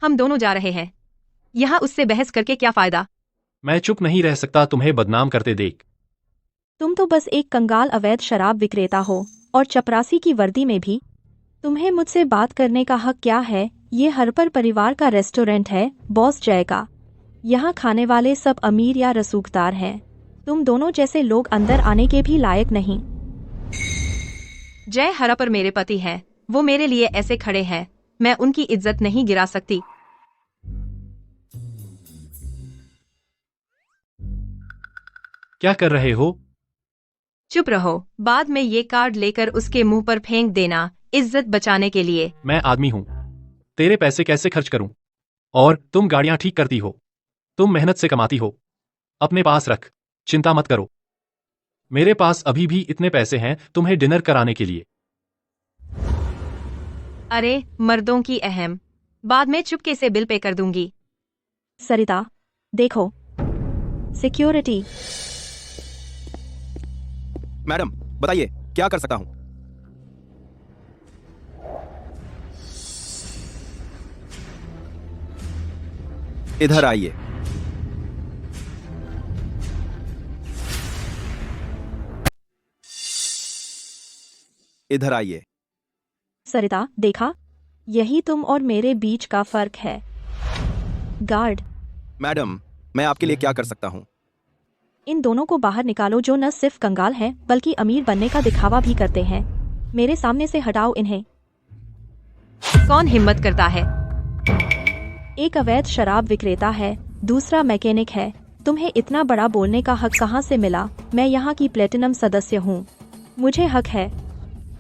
हम दोनों जा रहे हैं। यहाँ उससे बहस करके क्या फायदा? मैं चुप नहीं रह सकता तुम्हें बदनाम करते देख। तुम तो बस एक कंगाल अवैध शराब विक्रेता हो, और चपरासी की वर्दी में भी। तुम्हें मुझसे बात करने का हक क्या है? ये हरपर परिवार का रेस्टोरेंट है, बॉस जय का। यहाँ खाने वाले सब अमीर या रसूखदार हैं। तुम दोनों जैसे लोग अंदर आने के भी लायक नहीं। जय हरपर मेरे पति हैं। वो मेरे लिए ऐसे खड़े हैं, मैं उनकी इज्जत नहीं गिरा सकती। क्या कर रहे हो? चुप रहो, बाद में ये कार्ड लेकर उसके मुंह पर फेंक देना, इज्जत बचाने के लिए। मैं आदमी हूँ, तेरे पैसे कैसे खर्च करूं? और तुम गाड़ियां ठीक करती हो, तुम मेहनत से कमाती हो, अपने पास रख, चिंता मत करो। मेरे पास अभी भी इतने पैसे हैं तुम्हें डिनर कराने के लिए। अरे, मर्दों की अहम, बाद में चुपके से बिल पे कर दूंगी। सरिता, देखो, सिक्योरिटी। मैडम, बताइए क्या कर सकता हूं? इधर आइए। इधर आइए। सरिता, देखा, यही तुम और मेरे बीच का फर्क है। गार्ड, मैडम, मैं आपके लिए क्या कर सकता हूं? इन दोनों को बाहर निकालो जो न सिर्फ कंगाल हैं बल्कि अमीर बनने का दिखावा भी करते हैं। मेरे सामने से हटाओ इन्हें। कौन हिम्मत करता है? एक अवैध शराब विक्रेता है, दूसरा मैकेनिक है। तुम्हें इतना बड़ा बोलने का हक कहाँ से मिला? मैं यहाँ की प्लेटिनम सदस्य हूँ, मुझे हक है।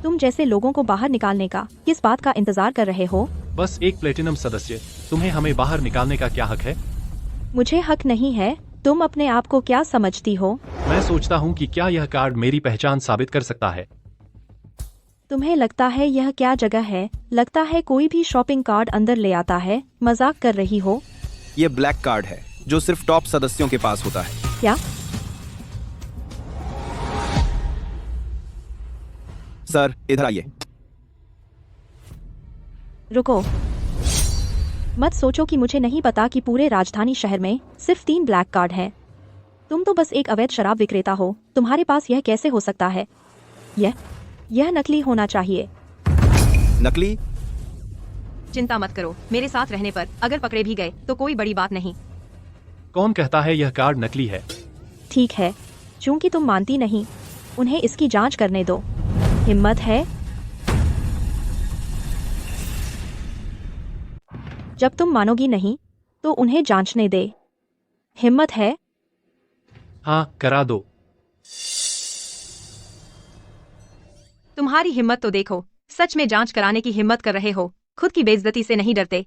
तुम जैसे लोगों को बाहर निकालने का किस बात का इंतजार कर रहे हो? बस एक प्लेटिनम सदस्य, तुम्हें हमें बाहर निकालने का क्या हक है? मुझे हक नहीं है। तुम अपने आप को क्या समझती हो? मैं सोचता हूँ कि क्या यह कार्ड मेरी पहचान साबित कर सकता है। तुम्हें लगता है यह क्या जगह है? लगता है कोई भी शॉपिंग कार्ड अंदर ले आता है। मजाक कर रही हो? ये ब्लैक कार्ड है जो सिर्फ टॉप सदस्यों के पास होता है। क्या? सर, इधर आइए। रुको, मत सोचो कि मुझे नहीं पता कि पूरे राजधानी शहर में सिर्फ 3 ब्लैक कार्ड हैं। तुम तो बस एक अवैध शराब विक्रेता हो, तुम्हारे पास यह कैसे हो सकता है? यह नकली होना चाहिए। नकली? चिंता मत करो, मेरे साथ रहने पर अगर पकड़े भी गए तो कोई बड़ी बात नहीं। कौन कहता है यह कार्ड नकली है? ठीक है, चूंकि तुम मानती नहीं, उन्हें इसकी जांच करने दो। हिम्मत है जब तुम मानोगी नहीं तो उन्हें जांचने दे। हिम्मत है? हाँ, करा दो। तुम्हारी हिम्मत तो देखो, सच में जांच कराने की हिम्मत कर रहे हो, खुद की बेइज्जती से नहीं डरते।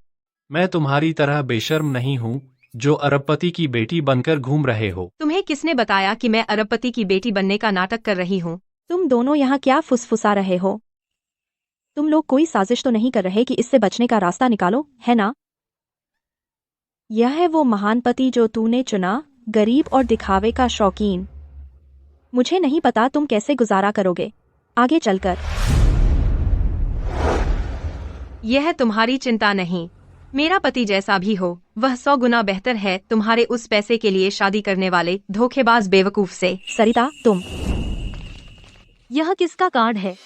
मैं तुम्हारी तरह बेशर्म नहीं हूँ जो अरबपति की बेटी बनकर घूम रहे हो। तुम्हें किसने बताया कि मैं अरबपति की बेटी बनने का नाटक कर रही हूँ? तुम दोनों यहाँ क्या फुसफुसा रहे हो? तुम लोग कोई साजिश तो नहीं कर रहे कि इससे बचने का रास्ता निकालो, है ना? यह है वो महान पति जो तूने चुना, गरीब और दिखावे का शौकीन। मुझे नहीं पता तुम कैसे गुजारा करोगे आगे चलकर। यह तुम्हारी चिंता नहीं। मेरा पति जैसा भी हो, वह 100 गुना बेहतर है तुम्हारे उस पैसे के लिए शादी करने वाले धोखेबाज बेवकूफ से। सरिता, तुम। यह किसका कार्ड है?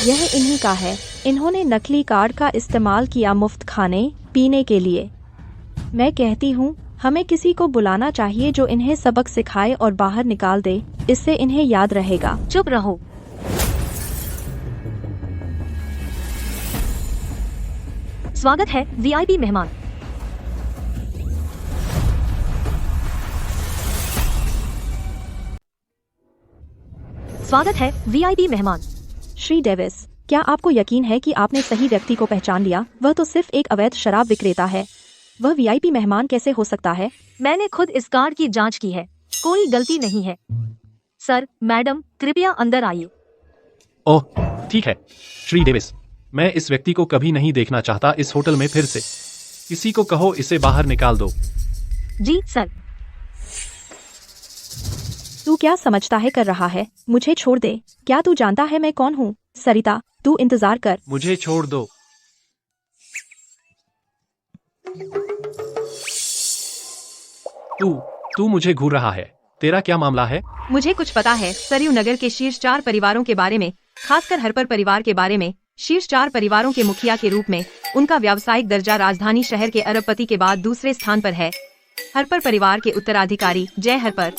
यह इन्हीं का है। इन्होंने नकली कार्ड का इस्तेमाल किया मुफ्त खाने पीने के लिए। मैं कहती हूँ हमें किसी को बुलाना चाहिए जो इन्हें सबक सिखाए और बाहर निकाल दे, इससे इन्हें याद रहेगा। चुप रहो। स्वागत है वीआईपी मेहमान। स्वागत है वीआईपी मेहमान। श्री डेविस, क्या आपको यकीन है कि आपने सही व्यक्ति को पहचान लिया? वह तो सिर्फ एक अवैध शराब विक्रेता है। वह वीआईपी मेहमान कैसे हो सकता है? मैंने खुद इस कार्ड की जांच की है, कोई गलती नहीं है। सर, मैडम, कृपया अंदर आइए। ओह, ठीक है। श्री डेविस, मैं इस व्यक्ति को कभी नहीं देखना चाहता इस होटल में फिर से। किसी को कहो इसे बाहर निकाल दो। जी सर। तू क्या समझता है कर रहा है? मुझे छोड़ दे। क्या तू जानता है मैं कौन हूँ? सरिता, तू इंतजार कर। मुझे छोड़ दो। तू मुझे घूर रहा है। तेरा क्या मामला है? मुझे कुछ पता है सरयू नगर के शीर्ष 4 परिवारों के बारे में, खासकर हरपर परिवार के बारे में। शीर्ष 4 परिवारों के मुखिया के रूप में उनका व्यावसायिक दर्जा राजधानी शहर के अरबपति के बाद दूसरे स्थान पर है। हरपर परिवार के उत्तराधिकारी जय हरपर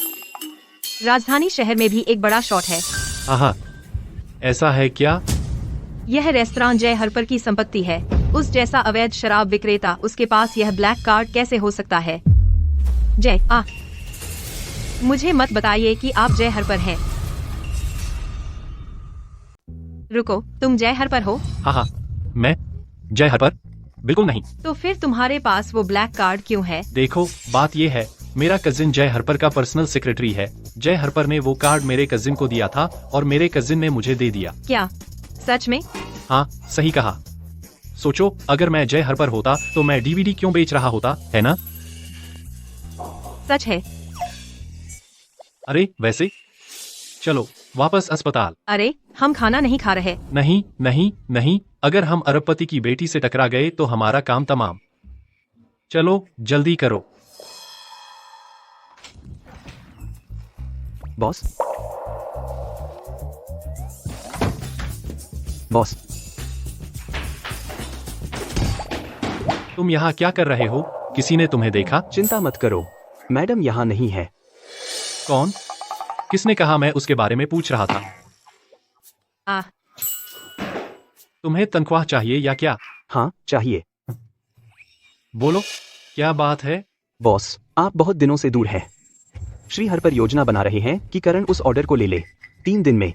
राजधानी शहर में भी एक बड़ा शॉट है। आहा, ऐसा है क्या? यह रेस्तरां जय हरपर की संपत्ति है। उस जैसा अवैध शराब विक्रेता, उसके पास यह ब्लैक कार्ड कैसे हो सकता है? जय, मुझे मत बताइए कि आप जय हरपर हैं। रुको, तुम जय हरपर हो? हाँ, मैं जय हरपर? बिल्कुल नहीं। तो फिर तुम्हारे पास वो ब्लैक कार्ड क्यों है? देखो, बात ये है, मेरा कजिन जय हरपर का पर्सनल सेक्रेटरी है। जय हरपर ने वो कार्ड मेरे कजिन को दिया था और मेरे कजिन ने मुझे दे दिया। क्या सच में? हाँ, सही कहा। सोचो, अगर मैं जय हरपर होता तो मैं डीवीडी क्यों बेच रहा होता, है ना? सच है। अरे वैसे चलो वापस अस्पताल। अरे, हम खाना नहीं खा रहे। नहीं नहीं नहीं, अगर हम अरबपति की बेटी से टकरा गए तो हमारा काम तमाम। चलो जल्दी करो। बॉस। बॉस, तुम यहाँ क्या कर रहे हो? किसी ने तुम्हें देखा? चिंता मत करो, मैडम यहाँ नहीं है। कौन? किसने कहा? मैं उसके बारे में पूछ रहा था। तुम्हें तनख्वाह चाहिए या क्या? हाँ, चाहिए। बोलो, क्या बात है? बॉस, आप बहुत दिनों से दूर हैं। श्री हरपर योजना बना रहे हैं कि करण उस ऑर्डर को ले ले 3 दिन में।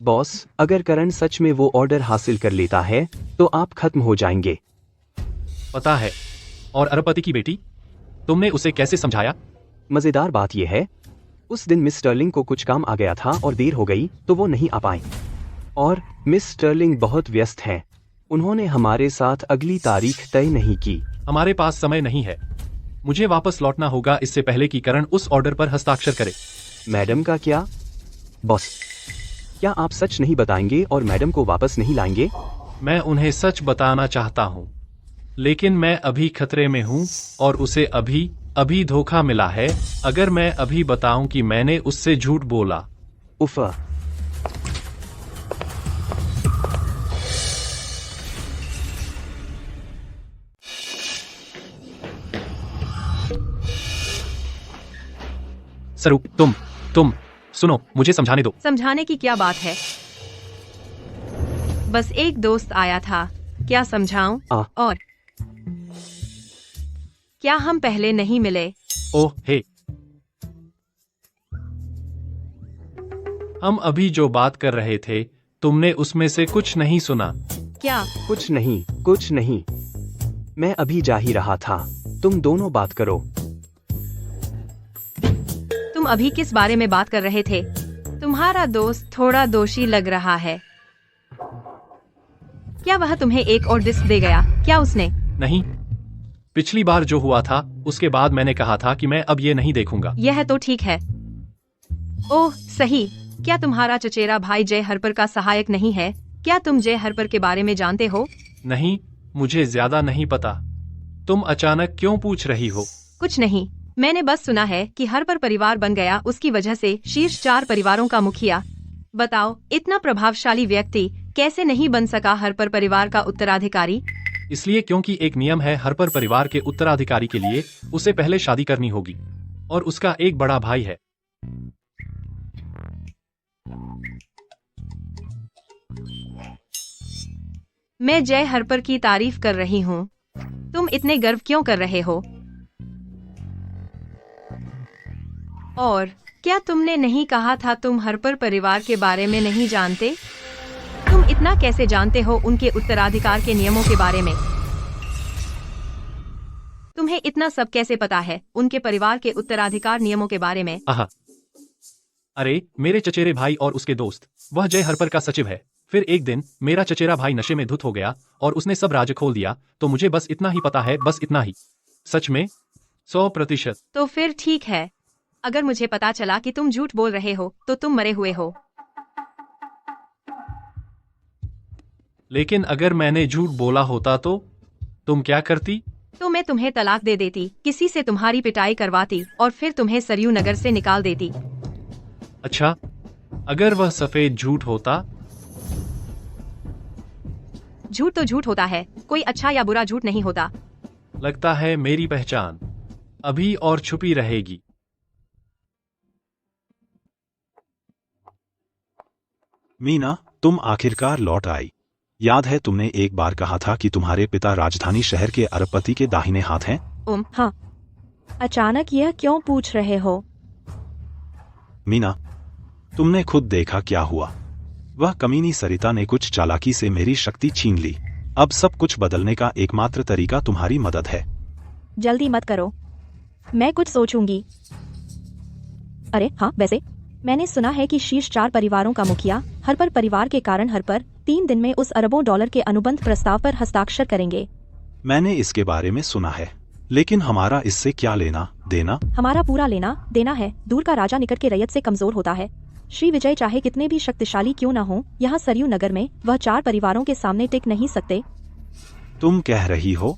बॉस, अगर करण सच में वो ऑर्डर हासिल कर लेता है तो आप खत्म हो जाएंगे। पता है। और अरबपति की बेटी? तुमने उसे कैसे समझाया? मजेदार बात यह है, उस दिन मिस स्टर्लिंग को कुछ काम आ गया था और देर हो गई तो वो नहीं आ पाए। और मिस स्टर्लिंग बहुत व्यस्त हैं। उन्होंने हमारे साथ अगली तारीख तय नहीं की। हमारे पास समय नहीं है। मुझे वापस लौटना होगा इससे पहले कि करण उस ऑर्डर पर हस्ताक्षर करे। मैडम का क्या? बॉस, क्या आप सच नहीं बताएंगे और मैडम को वापस नहीं लाएंगे? मैं उन्हें सच बताना चाहता हूँ, लेकिन मैं अभी खतरे में हूँ और उसे अभी धोखा मिला है। अगर मैं अभी बताऊं कि मैंने उससे झूठ बोला। उफ़। सरू, तुम सुनो, मुझे समझाने दो। समझाने की क्या बात है? बस एक दोस्त आया था। क्या समझाऊं? और क्या हम पहले नहीं मिले? ओह हे, हम अभी जो बात कर रहे थे तुमने उसमें से कुछ नहीं सुना? क्या? कुछ नहीं। मैं अभी जा ही रहा था। तुम दोनों बात करो। तुम अभी किस बारे में बात कर रहे थे? तुम्हारा दोस्त थोड़ा दोषी लग रहा है। क्या वह तुम्हें एक और डिस्क दे गया? क्या उसने? नहीं, पिछली बार जो हुआ था उसके बाद मैंने कहा था कि मैं अब ये नहीं देखूंगा। यह तो ठीक है। ओह सही। क्या तुम्हारा चचेरा भाई जय हरपर का सहायक नहीं है? क्या तुम जय हरपर के बारे में जानते हो? नहीं, मुझे ज्यादा नहीं पता। तुम अचानक क्यों पूछ रही हो? कुछ नहीं, मैंने बस सुना है कि हरपर परिवार बन गया उसकी वजह से शीर्ष 4 परिवारों का मुखिया। बताओ, इतना प्रभावशाली व्यक्ति कैसे नहीं बन सका हरपर परिवार का उत्तराधिकारी? इसलिए क्योंकि एक नियम है, हरपर परिवार के उत्तराधिकारी के लिए उसे पहले शादी करनी होगी और उसका एक बड़ा भाई है। मैं जय हरपर की तारीफ कर रही हूँ। तुम इतने गर्व क्यों कर रहे हो? और क्या तुमने नहीं कहा था तुम हरपर परिवार के बारे में नहीं जानते? तुम इतना कैसे जानते हो उनके उत्तराधिकार के नियमों के बारे में? तुम्हें इतना सब कैसे पता है उनके परिवार के उत्तराधिकार नियमों के बारे में? आहा, अरे मेरे चचेरे भाई और उसके दोस्त, वह जय हरपर का सचिव है। फिर एक दिन मेरा चचेरा भाई नशे में धुत हो गया और उसने सब राज खोल दिया। तो मुझे बस इतना ही पता है, बस इतना ही। सच में 100%। तो फिर ठीक है। अगर मुझे पता चला कि तुम झूठ बोल रहे हो तो तुम मरे हुए हो। लेकिन अगर मैंने झूठ बोला होता तो तुम क्या करती? तो मैं तुम्हें तलाक दे देती, किसी से तुम्हारी पिटाई करवाती और फिर तुम्हें सरयू नगर से निकाल देती। अच्छा, अगर वह सफेद झूठ होता? झूठ तो झूठ होता है, कोई अच्छा या बुरा झूठ नहीं होता। लगता है मेरी पहचान अभी और छुपी रहेगी। मीना, तुम आखिरकार लौट आई। याद है तुमने एक बार कहा था कि तुम्हारे पिता राजधानी शहर के अरबपति के दाहिने हाथ हैं? हाँ। अचानक यह क्यों पूछ रहे हो? मीना, तुमने खुद देखा क्या हुआ। वह कमीनी सरिता ने कुछ चालाकी से मेरी शक्ति छीन ली। अब सब कुछ बदलने का एकमात्र तरीका तुम्हारी मदद है। जल्दी मत करो, मैं कुछ सोचूंगी। अरे हाँ, वैसे मैंने सुना है कि शीर्ष 4 परिवारों का मुखिया हरपर परिवार के कारण हरपर 3 दिन में उस अरबों डॉलर के अनुबंध प्रस्ताव पर हस्ताक्षर करेंगे। मैंने इसके बारे में सुना है, लेकिन हमारा इससे क्या लेना देना? हमारा पूरा लेना देना है। दूर का राजा निकट के रैयत से कमजोर होता है। श्री विजय चाहे कितने भी शक्तिशाली क्यों न हो, यहाँ सरयू नगर में वह 4 परिवारों के सामने टिक नहीं सकते। तुम कह रही हो?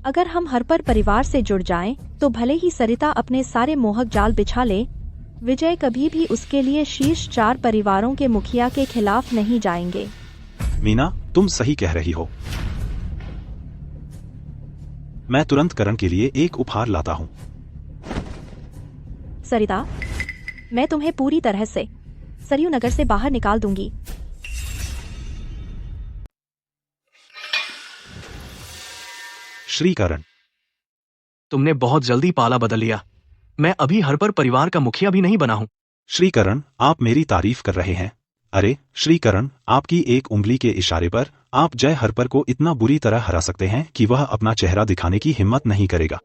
अगर हम हरपर परिवार से जुड़ जाएं, तो भले ही सरिता अपने सारे मोहक जाल बिछा ले, विजय कभी भी उसके लिए शीर्ष 4 परिवारों के मुखिया के खिलाफ नहीं जाएंगे। मीना, तुम सही कह रही हो। मैं तुरंत करण के लिए एक उपहार लाता हूँ। सरिता, मैं तुम्हें पूरी तरह से सरयू नगर से बाहर निकाल दूंगी। श्री करण, तुमने बहुत जल्दी पाला बदल लिया। मैं अभी हरपर परिवार का मुखिया भी नहीं बना हूँ। श्री करण, आप मेरी तारीफ कर रहे हैं। अरे श्री करण, आपकी एक उंगली के इशारे पर आप जय हरपर को इतना बुरी तरह हरा सकते हैं कि वह अपना चेहरा दिखाने की हिम्मत नहीं करेगा।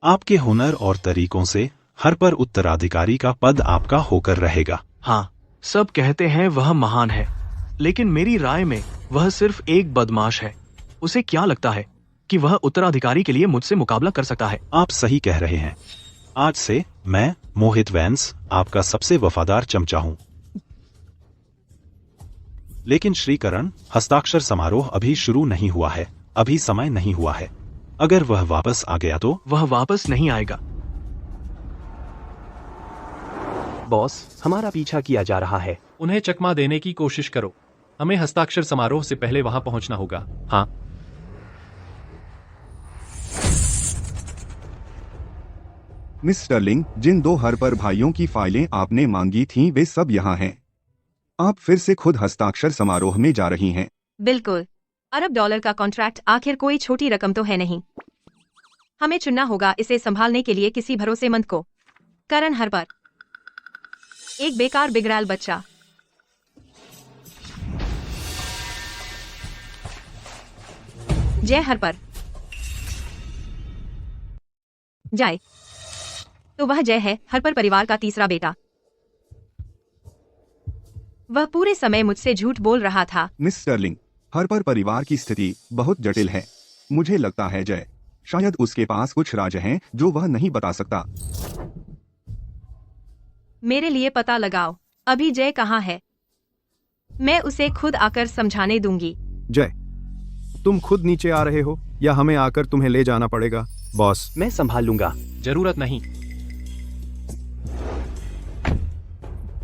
आपके हुनर और तरीकों से हरपर उत्तराधिकारी का पद आपका होकर रहेगा। हाँ, सब कहते हैं वह महान है, लेकिन मेरी राय में वह सिर्फ एक बदमाश है। उसे क्या लगता है कि वह उत्तराधिकारी के लिए मुझसे मुकाबला कर सकता है? आप सही कह रहे हैं। आज से मैं मोहित वैंस आपका सबसे वफादार चमचा हूँ। लेकिन श्री करण, हस्ताक्षर समारोह अभी शुरू नहीं हुआ है। अभी समय नहीं हुआ है। अगर वह वापस आ गया तो? वह वापस नहीं आएगा। बॉस, हमारा पीछा किया जा रहा है। उन्हें चकमा देने की कोशिश करो। हमें हस्ताक्षर समारोह से पहले वहां पहुंचना होगा। हाँ। मिस स्टर्लिंग, जिन 2 हरपर भाइयों की फाइलें आपने मांगी थीं वे सब यहाँ हैं। आप फिर से खुद हस्ताक्षर समारोह में जा रही हैं। बिल्कुल। अरब डॉलर का कॉन्ट्रैक्ट आखिर कोई छोटी रकम तो है नहीं। हमें चुनना होगा इसे संभालने के लिए किसी भरोसेमंद को। करण हर्पर, एक बेकार बिगड़ैल बच्चा। जय हर्पर। जय। तो वह जय है, हर्पर परिवार का तीसरा बेटा। वह पूरे समय मुझसे झूठ बोल रहा था। मिस स्टर्लिंग, हर्पर परिवार की स्थिति बहुत जटिल है। मुझे लगता है जय, शायद उसके पास कुछ राज हैं जो वह नहीं बता सकता। मेरे लिए पता लगाओ। अभी जय कहाँ है? मैं उसे खुद आकर समझाने दूंगी। जय, तुम खुद नीचे आ रहे हो या हमें आकर तुम्हें ले जाना पड़ेगा? बॉस, मैं संभाल लूंगा। जरूरत नहीं।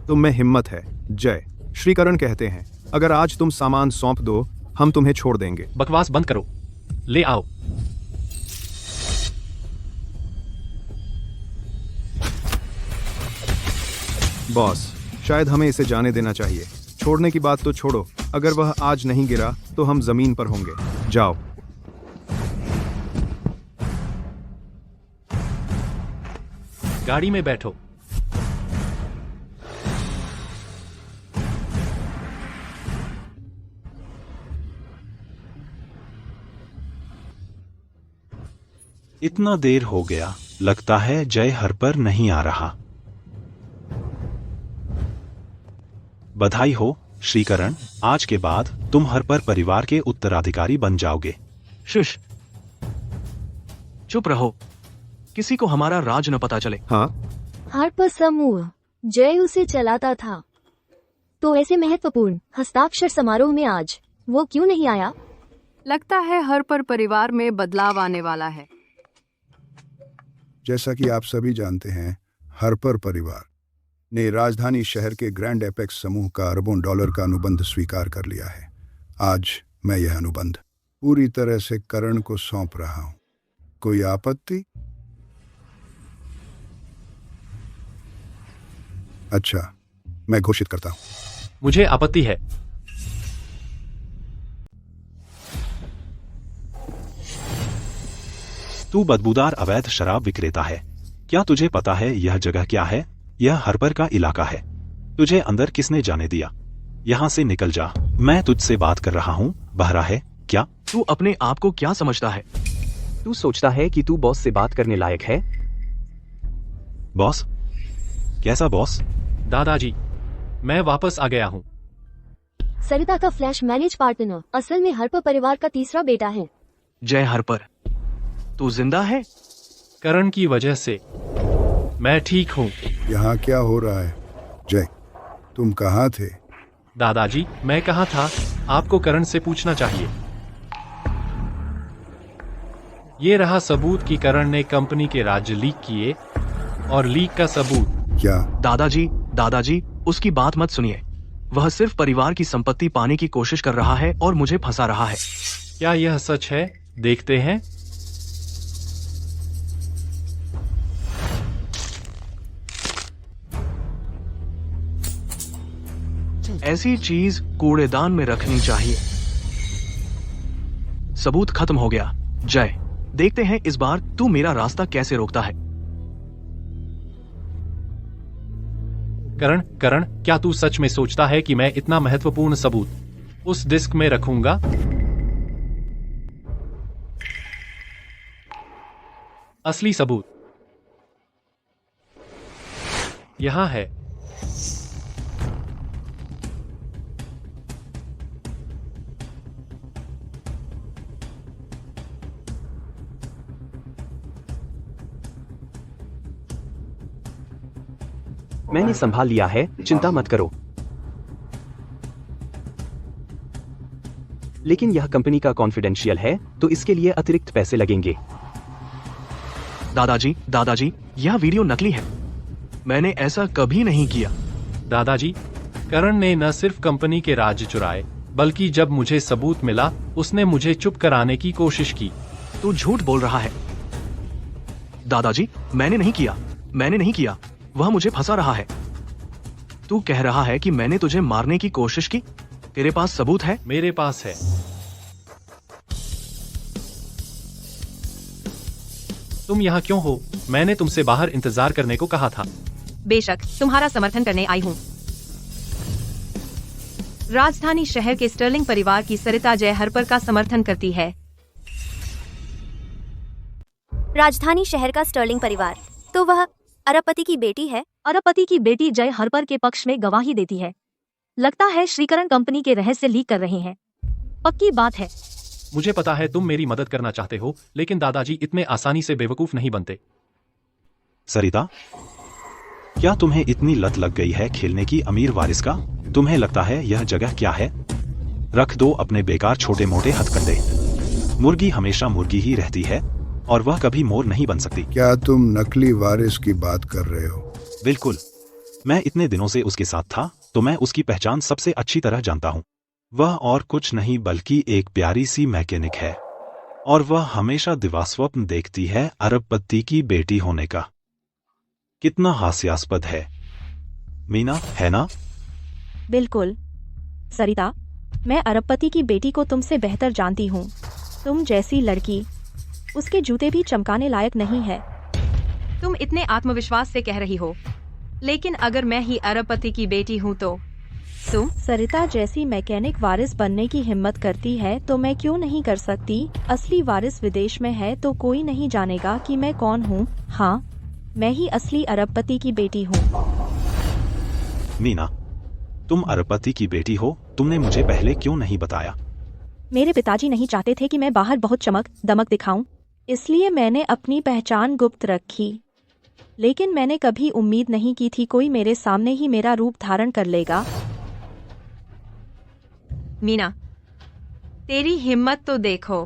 तुम में हिम्मत है। जय, श्रीकरण कहते हैं अगर आज तुम सामान सौंप दो हम तुम्हें छोड़ देंगे। बकवास बंद करो, ले आओ। बॉस, शायद हमें इसे जाने देना चाहिए। छोड़ने की बात तो छोड़ो, अगर वह आज नहीं गिरा तो हम जमीन पर होंगे। जाओ। गाड़ी में बैठो। इतना देर हो गया, लगता है जय हर्पर नहीं आ रहा। बधाई हो श्रीकरण, आज के बाद तुम हर्पर परिवार के उत्तराधिकारी बन जाओगे। शुश, चुप रहो, किसी को हमारा राज न पता चले। हाँ, हर्पर समूह, जय उसे चलाता था। तो ऐसे महत्वपूर्ण हस्ताक्षर समारोह में आज वो क्यों नहीं आया? लगता है हर्पर परिवार में बदलाव आने वाला है। जैसा कि आप सभी जानते हैं, हर्पर परिवार ने राजधानी शहर के ग्रैंड एपेक्स समूह का अरबों डॉलर का अनुबंध स्वीकार कर लिया है। आज मैं यह अनुबंध पूरी तरह से करण को सौंप रहा हूं। कोई आपत्ति? अच्छा, मैं घोषित करता हूं। मुझे आपत्ति है। तू बदबूदार अवैध शराब विक्रेता है। क्या तुझे पता है यह जगह क्या है? यह हर्पर का इलाका है। तुझे अंदर किसने जाने दिया? यहाँ से निकल जा। मैं तुझसे बात कर रहा हूँ, बहरा है क्या? तू अपने आप को क्या समझता है? तू सोचता है कि तू बॉस से बात करने लायक है? बॉस? कैसा बॉस? दादाजी, मैं वापस आ गया हूँ। सरिता का फ्लैश मैनेज पार्टनर असल में हर्पर परिवार का तीसरा बेटा है। जय हर्पर, तू जिंदा है? करण की वजह से मैं ठीक हूँ। यहाँ क्या हो रहा है? जय, तुम कहाँ थे? दादाजी, मैं कहाँ था, आपको करण से पूछना चाहिए। ये रहा सबूत कि करण ने कंपनी के राज्य लीक किए, और लीक का सबूत। क्या? दादाजी, उसकी बात मत सुनिए। वह सिर्फ परिवार की संपत्ति पाने की कोशिश कर रहा है और मुझे फंसा रहा है। क्या यह सच है? देखते हैं। ऐसी चीज कूड़ेदान में रखनी चाहिए। सबूत खत्म हो गया। जय, देखते हैं इस बार तू मेरा रास्ता कैसे रोकता है। करण, क्या तू सच में सोचता है कि मैं इतना महत्वपूर्ण सबूत उस डिस्क में रखूंगा? असली सबूत यहां है। मैंने संभाल लिया है, चिंता मत करो। लेकिन यह कंपनी का कॉन्फिडेंशियल है, तो इसके लिए अतिरिक्त पैसे लगेंगे। दादाजी, यह वीडियो नकली है। मैंने ऐसा कभी नहीं किया। दादाजी, करण ने न सिर्फ कंपनी के राज चुराए, बल्कि जब मुझे सबूत मिला, उसने मुझे चुप कराने की कोशिश की। तू झूठ बोल रहा है। दादाजी, मैंने नहीं किया। वह मुझे फंसा रहा है। तू कह रहा है कि मैंने तुझे मारने की कोशिश की। तेरे पास सबूत है? मेरे पास है। तुम यहाँ क्यों हो? मैंने तुमसे बाहर इंतजार करने को कहा था। बेशक तुम्हारा समर्थन करने आई हूँ। राजधानी शहर के स्टर्लिंग परिवार की सरिता जय हर्पर का समर्थन करती है। राजधानी शहर का स्टर्लिंग परिवार, तो वह अरबपति की बेटी है? अरबपति की बेटी जय हर्पर के पक्ष में गवाही देती है। लगता है श्रीकरण कंपनी के रहस्य लीक कर रहे हैं। पक्की बात है। मुझे पता है तुम मेरी मदद करना चाहते हो, लेकिन दादाजी इतने आसानी से बेवकूफ नहीं बनते। सरिता, क्या तुम्हें इतनी लत लग गई है खेलने की अमीर वारिस का? तुम्हें लगता है यह जगह क्या है? रख दो अपने बेकार छोटे मोटे हथकंडे। मुर्गी हमेशा मुर्गी ही रहती है और वह कभी मोर नहीं बन सकती। क्या तुम नकली वारिस की बात कर रहे हो? बिल्कुल, मैं इतने दिनों से उसके साथ था तो मैं उसकी पहचान सबसे अच्छी तरह जानता हूँ। वह और कुछ नहीं बल्कि एक प्यारी सी मैकेनिक है और वह हमेशा दिवास्वप्न देखती है अरबपति की बेटी होने का। कितना हास्यास्पद है, मीना, है ना? बिल्कुल सरिता, मैं अरबपति की बेटी को तुमसे बेहतर जानती हूँ। तुम जैसी लड़की उसके जूते भी चमकाने लायक नहीं है। तुम इतने आत्मविश्वास से कह रही हो, लेकिन अगर मैं ही अरबपति की बेटी हूँ तो तुम? सरिता जैसी मैकेनिक वारिस बनने की हिम्मत करती है तो मैं क्यों नहीं कर सकती? असली वारिस विदेश में है तो कोई नहीं जानेगा कि मैं कौन हूँ। हाँ, मैं ही असली अरबपति की बेटी हूँ। मीना, तुम अरबपति की बेटी हो, तुमने मुझे पहले क्यों नहीं बताया? मेरे पिताजी नहीं चाहते थे कि मैं बाहर बहुत चमक दमक दिखाऊं, इसलिए मैंने अपनी पहचान गुप्त रखी। लेकिन मैंने कभी उम्मीद नहीं की थी कोई मेरे सामने ही मेरा रूप धारण कर लेगा। मीना, तेरी हिम्मत तो देखो।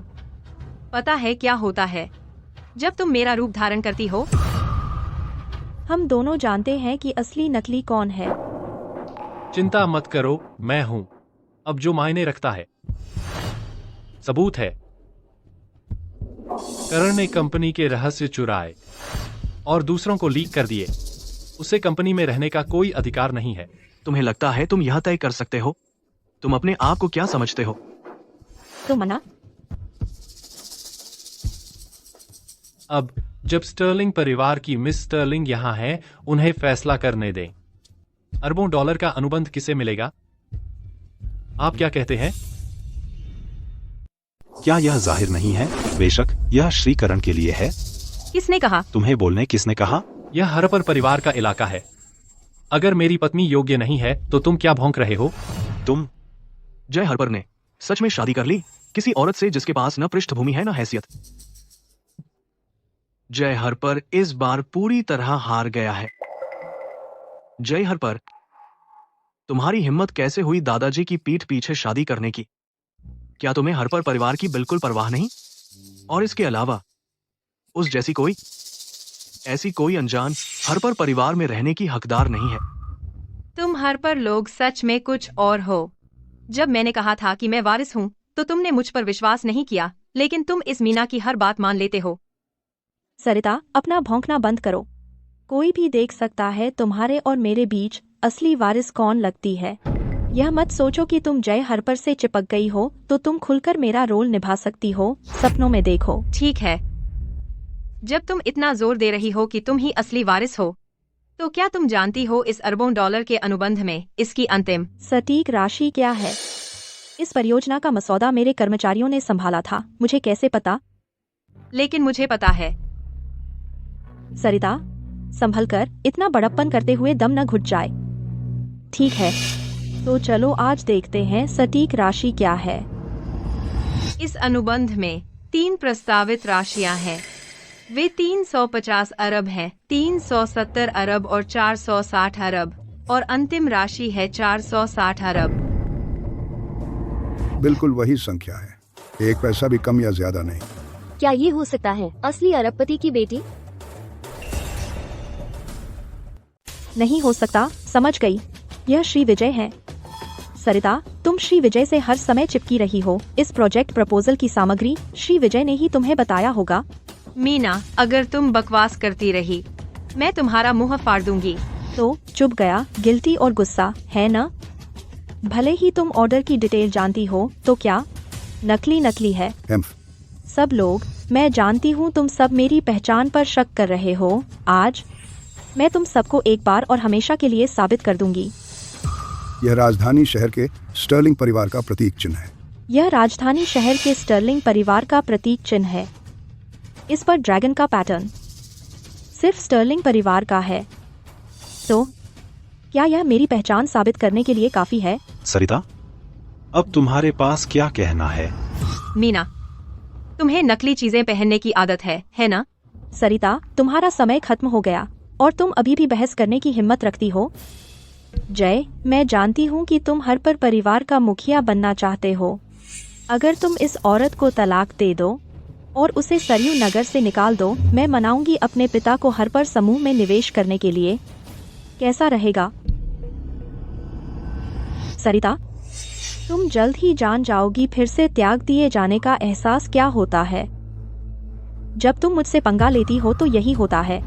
पता है क्या होता है जब तुम मेरा रूप धारण करती हो? हम दोनों जानते हैं कि असली नकली कौन है। चिंता मत करो, मैं हूं। अब जो मायने रखता है सबूत है। करण ने कंपनी के रहस्य चुराए और दूसरों को लीक कर दिए। उसे कंपनी में रहने का कोई अधिकार नहीं है। तुम्हें लगता है तुम यह तय कर सकते हो? तुम अपने आप को क्या समझते हो? तो मना। अब जब स्टर्लिंग परिवार की मिस स्टर्लिंग यहाँ है, उन्हें फैसला करने दें। अरबों डॉलर का अनुबंध किसे मिलेगा? आप क्या कहते हैं? क्या यह जाहिर नहीं है? बेशक यह श्रीकरण के लिए है। किसने कहा? तुम्हें बोलने किसने कहा? यह हरपर परिवार का इलाका है। अगर मेरी पत्नी योग्य नहीं है तो तुम क्या भौंक रहे हो? तुम? जय हर्पर ने सच में शादी कर ली किसी औरत से जिसके पास न पृष्ठभूमि है न हैसियत। जय हर्पर इस बार पूरी तरह हार गया है। जय हर्पर, तुम्हारी हिम्मत कैसे हुई दादाजी की पीठ पीछे शादी करने की? क्या तुम्हें हर्पर परिवार की बिल्कुल परवाह नहीं? और इसके अलावा उस जैसी ऐसी कोई अनजान हर्पर परिवार में रहने की हकदार नहीं है। तुम हर्पर लोग सच में कुछ और हो। जब मैंने कहा था कि मैं वारिस हूँ तो तुमने मुझ पर विश्वास नहीं किया, लेकिन तुम इस मीना की हर बात मान लेते हो। सरिता, अपना भौंकना बंद करो। कोई भी देख सकता है तुम्हारे और मेरे बीच असली वारिस कौन लगती है। यह मत सोचो कि तुम जय हर्पर से चिपक गई हो तो तुम खुलकर मेरा रोल निभा सकती हो। सपनों में देखो। ठीक है, जब तुम इतना जोर दे रही हो कि तुम ही असली वारिस हो, तो क्या तुम जानती हो इस अरबों डॉलर के अनुबंध में इसकी अंतिम सटीक राशि क्या है? इस परियोजना का मसौदा मेरे कर्मचारियों ने संभाला था। मुझे कैसे पता? लेकिन मुझे पता है। सरिता, संभल कर, इतना बड़प्पन करते हुए दम न घुट जाए। ठीक है, तो चलो आज देखते हैं सटीक राशि क्या है। इस अनुबंध में 3 प्रस्तावित राशियां हैं। वे 350 अरब हैं, 370 अरब और 460 अरब, और अंतिम राशि है 460 अरब। बिल्कुल वही संख्या है, एक पैसा भी कम या ज्यादा नहीं। क्या ये हो सकता है असली अरबपति की बेटी? नहीं हो सकता, समझ गई, यह श्री विजय है। सरिता, तुम श्री विजय से हर समय चिपकी रही हो। इस प्रोजेक्ट प्रपोजल की सामग्री श्री विजय ने ही तुम्हें बताया होगा। मीना, अगर तुम बकवास करती रही मैं तुम्हारा मुंह फाड़ दूंगी। तो चुप गया, गिल्टी और गुस्सा है ना? भले ही तुम ऑर्डर की डिटेल जानती हो तो क्या नकली है। एम्फ। सब लोग मैं जानती हूँ तुम सब मेरी पहचान पर शक कर रहे हो। आज मैं तुम सबको एक बार और हमेशा के लिए साबित कर दूंगी। यह राजधानी शहर के स्टर्लिंग परिवार का प्रतीक चिन्ह है। यह राजधानी शहर के स्टर्लिंग परिवार का प्रतीक चिन्ह है। इस पर ड्रैगन का पैटर्न सिर्फ स्टर्लिंग परिवार का है। तो क्या यह मेरी पहचान साबित करने के लिए काफी है? सरिता, अब तुम्हारे पास क्या कहना है? मीना, तुम्हें नकली चीजें पहनने की आदत है ना? सरिता, तुम्हारा समय खत्म हो गया और तुम अभी भी बहस करने की हिम्मत रखती हो। जय, मैं जानती हूँ कि तुम हरपर परिवार का मुखिया बनना चाहते हो। अगर तुम इस औरत को तलाक दे दो और उसे सरयू नगर से निकाल दो, मैं मनाऊंगी अपने पिता को हरपर समूह में निवेश करने के लिए। कैसा रहेगा? सरिता, तुम जल्द ही जान जाओगी फिर से त्याग दिए जाने का एहसास क्या होता है। जब तुम मुझसे पंगा लेती हो तो यही होता है।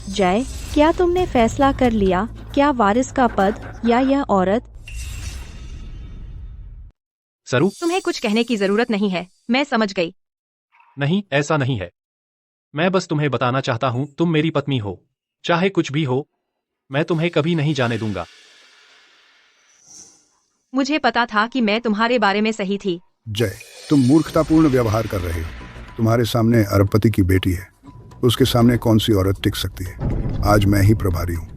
जय, क्या तुमने फैसला कर लिया? क्या वारिस का पद या यह औरत? सरू, तुम्हें कुछ कहने की जरूरत नहीं है, मैं समझ गई। नहीं, ऐसा नहीं है। मैं बस तुम्हें बताना चाहता हूँ, तुम मेरी पत्नी हो। चाहे कुछ भी हो, मैं तुम्हें कभी नहीं जाने दूंगा। मुझे पता था कि मैं तुम्हारे बारे में सही थी। जय, तुम मूर्खतापूर्ण व्यवहार कर रहे हो। तुम्हारे सामने अरबपति की बेटी है, उसके सामने कौन सी औरत टिक सकती है? आज मैं ही प्रभारी हूँ।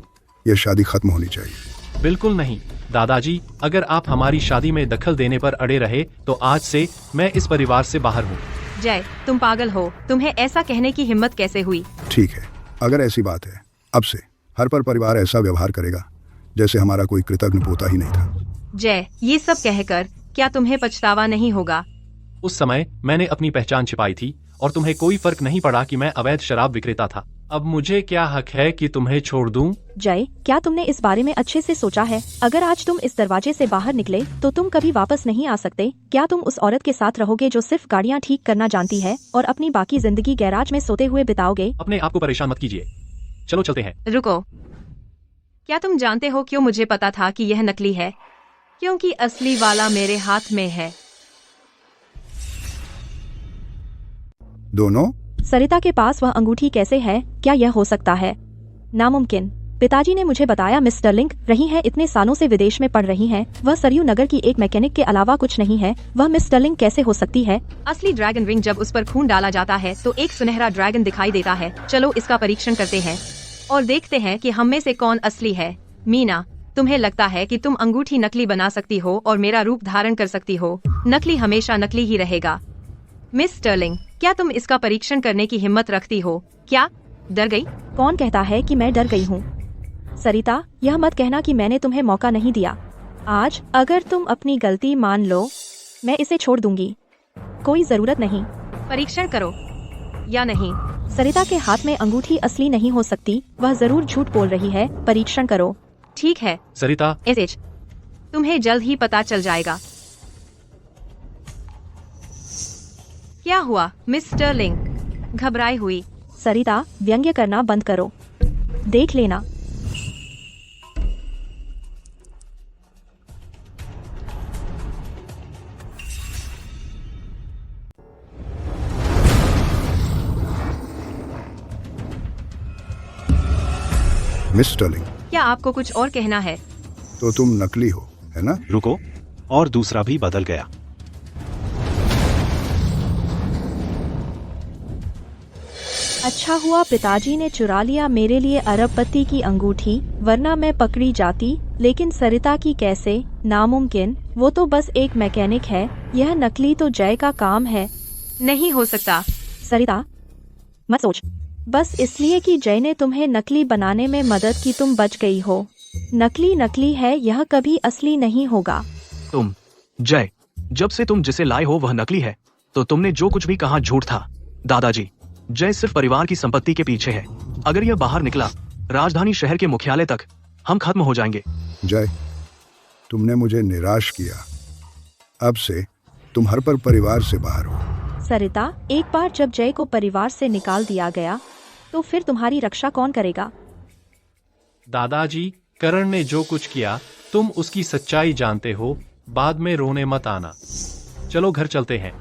यह शादी खत्म होनी चाहिए। बिल्कुल नहीं दादाजी, अगर आप हमारी शादी में दखल देने पर अड़े रहे तो आज से मैं इस परिवार से बाहर हूँ। जय, तुम पागल हो। तुम्हें ऐसा कहने की हिम्मत कैसे हुई? ठीक है, अगर ऐसी बात है, अब से हरपर परिवार ऐसा व्यवहार करेगा जैसे हमारा कोई कृतज्ञ पोता ही नहीं था। जय, ये सब कहकर क्या तुम्हें पछतावा नहीं होगा? उस समय मैंने अपनी पहचान छिपाई थी और तुम्हें कोई फर्क नहीं पड़ा कि मैं अवैध शराब विक्रेता था। अब मुझे क्या हक है कि तुम्हें छोड़ दूं? जय, क्या तुमने इस बारे में अच्छे से सोचा है? अगर आज तुम इस दरवाजे से बाहर निकले तो तुम कभी वापस नहीं आ सकते। क्या तुम उस औरत के साथ रहोगे जो सिर्फ गाड़ियाँ ठीक करना जानती है और अपनी बाकी जिंदगी गैराज में सोते हुए बिताओगे? अपने आप को परेशान मत कीजिए, चलो चलते हैं। रुको, क्या तुम जानते हो क्यों मुझे पता था कि यह नकली है? क्योंकि असली वाला मेरे हाथ में है। दोनों? सरिता के पास वह अंगूठी कैसे है? क्या यह हो सकता है? नामुमकिन। पिताजी ने मुझे बताया मिस स्टर्लिंग रही है, इतने सालों से विदेश में पढ़ रही हैं। वह सरयू नगर की एक मैकेनिक के अलावा कुछ नहीं है। वह मिस स्टर्लिंग कैसे हो सकती है? असली ड्रैगन रिंग जब उस पर खून डाला जाता है तो एक सुनहरा ड्रैगन दिखाई देता है। चलो इसका परीक्षण करते हैं और देखते हैं कि हम में से कौन असली है। मीना, तुम्हें लगता है कि तुम अंगूठी नकली बना सकती हो और मेरा रूप धारण कर सकती हो? नकली हमेशा नकली ही रहेगा। मिस स्टर्लिंग, क्या तुम इसका परीक्षण करने की हिम्मत रखती हो? क्या डर गई? कौन कहता है कि मैं डर गई हूँ? सरिता, यह मत कहना कि मैंने तुम्हें मौका नहीं दिया। आज अगर तुम अपनी गलती मान लो, मैं इसे छोड़ दूंगी। कोई जरूरत नहीं। परीक्षण करो या नहीं। सरिता के हाथ में अंगूठी असली नहीं हो सकती, वह जरूर झूठ बोल रही है। परीक्षण करो। ठीक है सरिता, एसएच, तुम्हें जल्द ही पता चल जाएगा। क्या हुआ मिस स्टर्लिंग? घबराई हुई? सरिता, व्यंग्य करना बंद करो। देख लेना। मिस स्टर्लिंग, क्या आपको कुछ और कहना है? तो तुम नकली हो, है ना? रुको, और दूसरा भी बदल गया। अच्छा हुआ पिताजी ने चुरा लिया मेरे लिए अरबपति की अंगूठी, वरना मैं पकड़ी जाती। लेकिन सरिता की कैसे? नामुमकिन। वो तो बस एक मैकेनिक है। यह नकली तो जय का काम है। नहीं हो सकता। सरिता, मत सोच। बस इसलिए कि जय ने तुम्हें नकली बनाने में मदद की तुम बच गई हो। नकली नकली है, यह कभी असली नहीं होगा। तुम जय, जब से तुम जिसे लाए हो वह नकली है, तो तुमने जो कुछ भी कहा झूठ था। दादाजी, जय सिर्फ परिवार की संपत्ति के पीछे है। अगर यह बाहर निकला राजधानी शहर के मुख्यालय तक, हम खत्म हो जाएंगे। जय, तुमने मुझे निराश किया। अब से तुम हरपर परिवार से बाहर हो। सरिता, एक बार जब जय को परिवार से निकाल दिया गया तो फिर तुम्हारी रक्षा कौन करेगा? दादाजी, करण ने जो कुछ किया तुम उसकी सच्चाई जानते हो। बाद में रोने मत आना। चलो घर चलते हैं।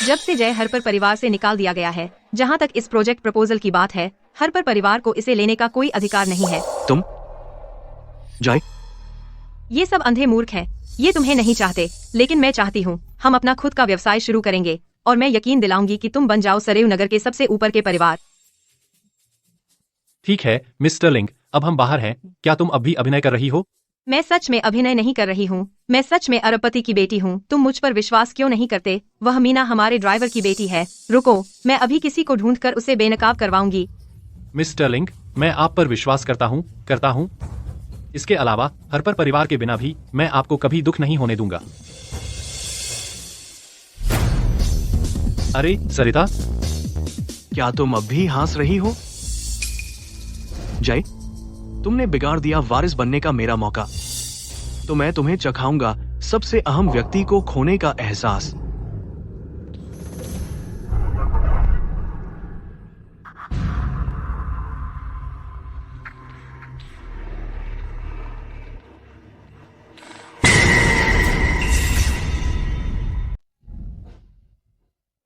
जब से जय हरपर परिवार से निकाल दिया गया है, जहाँ तक इस प्रोजेक्ट प्रपोजल की बात है, हरपर परिवार को इसे लेने का कोई अधिकार नहीं है। तुम जय, ये सब अंधे मूर्ख हैं। ये तुम्हें नहीं चाहते, लेकिन मैं चाहती हूँ। हम अपना खुद का व्यवसाय शुरू करेंगे और मैं यकीन दिलाऊंगी कि तुम बन जाओ सरयू नगर के सबसे ऊपर के परिवार। ठीक है मिस्टर लिंग, अब हम बाहर हैं। क्या तुम अब भी अभिनय कर रही हो? मैं सच में अभिनय नहीं कर रही हूँ। मैं सच में अरबपति की बेटी हूँ। तुम मुझ पर विश्वास क्यों नहीं करते? वह मीना हमारे ड्राइवर की बेटी है। रुको, मैं अभी किसी को ढूंढकर उसे बेनकाब करवाऊंगी। मिस्टर लिंग, मैं आप पर विश्वास करता हूँ। इसके अलावा हरपर परिवार के बिना भी मैं आपको कभी दुख नहीं होने दूंगा। अरे सरिता, क्या तुम अब भी हंस रही हो? जय, तुमने बिगाड़ दिया वारिस बनने का मेरा मौका। तो मैं तुम्हें चखाऊंगा सबसे अहम व्यक्ति को खोने का एहसास।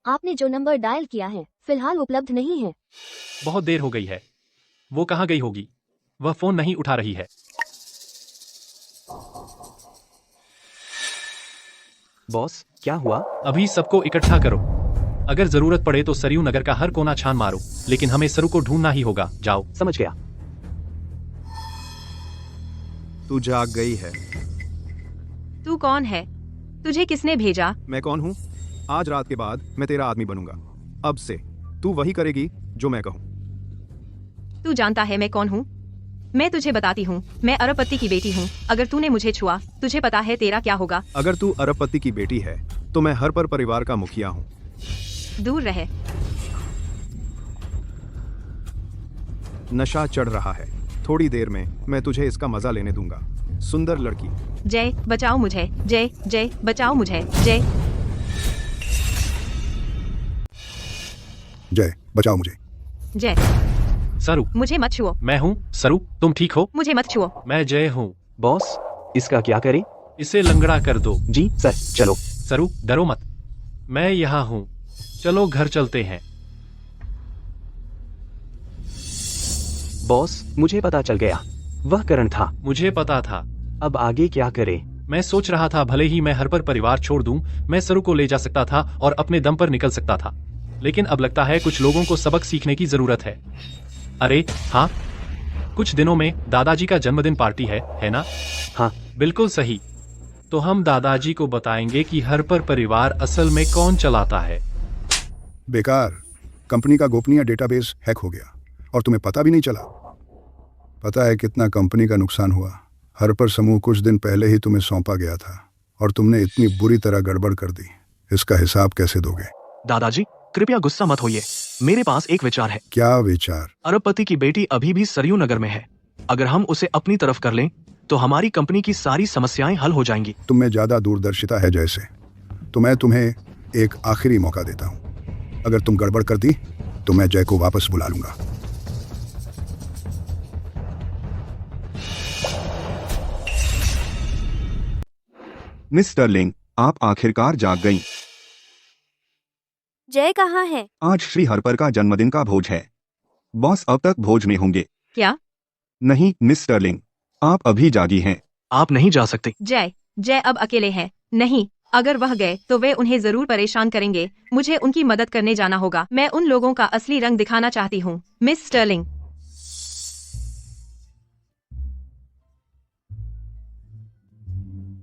आपने जो नंबर डायल किया है फिलहाल उपलब्ध नहीं है। बहुत देर हो गई है। वो कहाँ गई होगी? वह फोन नहीं उठा रही है। बॉस, क्या हुआ? अभी सबको इकट्ठा करो। अगर जरूरत पड़े तो सरयू नगर का हर कोना छान मारो, लेकिन हमें सरू को ढूंढना ही होगा। जाओ। समझ गया। तू जाग गई है। तू कौन है? तुझे किसने भेजा? मैं कौन हूँ? आज रात के बाद मैं तेरा आदमी बनूंगा। अब से तू वही करेगी जो मैं कहूँ। तू जानता है मैं कौन हूँ? मैं तुझे बताती हूँ। मैं अरबपति की बेटी हूँ। अगर तूने मुझे छुआ, तुझे पता है तेरा क्या होगा। अगर तू अरबपति की बेटी है तो मैं हरपर परिवार का मुखिया हूँ। दूर रहे। नशा चढ़ रहा है। थोड़ी देर में मैं तुझे इसका मजा लेने दूंगा। सुंदर लड़की। जय, बचाओ मुझे। जय, जय, बचाओ मुझे। जय, जय, बचाओ मुझे। जय। सरू, मुझे मत छुओ। मैं हूँ सरू। तुम ठीक हो? मुझे मत छुओ। मैं जय हूँ। बॉस, इसका क्या करें? इसे लंगड़ा कर दो। जी सर, चलो। सरू, डरो मत। मैं यहाँ हूँ। चलो घर चलते हैं। बॉस, मुझे पता चल गया। वह करण था। मुझे पता था। अब आगे क्या करें? मैं सोच रहा था भले ही मैं हरपर परिवार छोड़ दूं, मैं सरू को ले जा सकता था और अपने दम पर निकल सकता था। लेकिन अब लगता है कुछ लोगों को सबक सीखने की जरूरत है। अरे हाँ, कुछ दिनों में दादाजी का जन्मदिन पार्टी है ना? हाँ, बिल्कुल सही। तो हम दादाजी को बताएंगे कि हरपर परिवार असल में कौन चलाता है। बेकार। कंपनी का गोपनीय डेटाबेस हैक हो गया और तुम्हें पता भी नहीं चला। पता है कितना कंपनी का नुकसान हुआ? हरपर समूह कुछ दिन पहले ही तुम्हें सौंपा गया था और तुमने इतनी बुरी तरह गड़बड़ कर दी। इसका हिसाब कैसे दोगे? दादाजी, कृपया गुस्सा मत होइए। मेरे पास एक विचार है। क्या विचार? अरबपति की बेटी अभी भी सरयू नगर में है। अगर हम उसे अपनी तरफ कर लें तो हमारी कंपनी की सारी समस्याएं हल हो जाएंगी। तुम में ज्यादा दूरदर्शिता है जैसे, तो मैं तुम्हें एक आखिरी मौका देता हूं। अगर तुम गड़बड़ कर दी तो मैं जय को वापस बुला लूंगा। मिस स्टर्लिंग, आप आखिरकार जाग गईं। जय कहाँ है? आज श्री हरपर का जन्मदिन का भोज है। बॉस अब तक भोज में होंगे। क्या? नहीं मिस स्टर्लिंग, आप अभी जागी हैं। आप नहीं जा सकते। जय, जय अब अकेले हैं। नहीं, अगर वह गए तो वे उन्हें जरूर परेशान करेंगे। मुझे उनकी मदद करने जाना होगा। मैं उन लोगों का असली रंग दिखाना चाहती हूँ। Miss Stirling.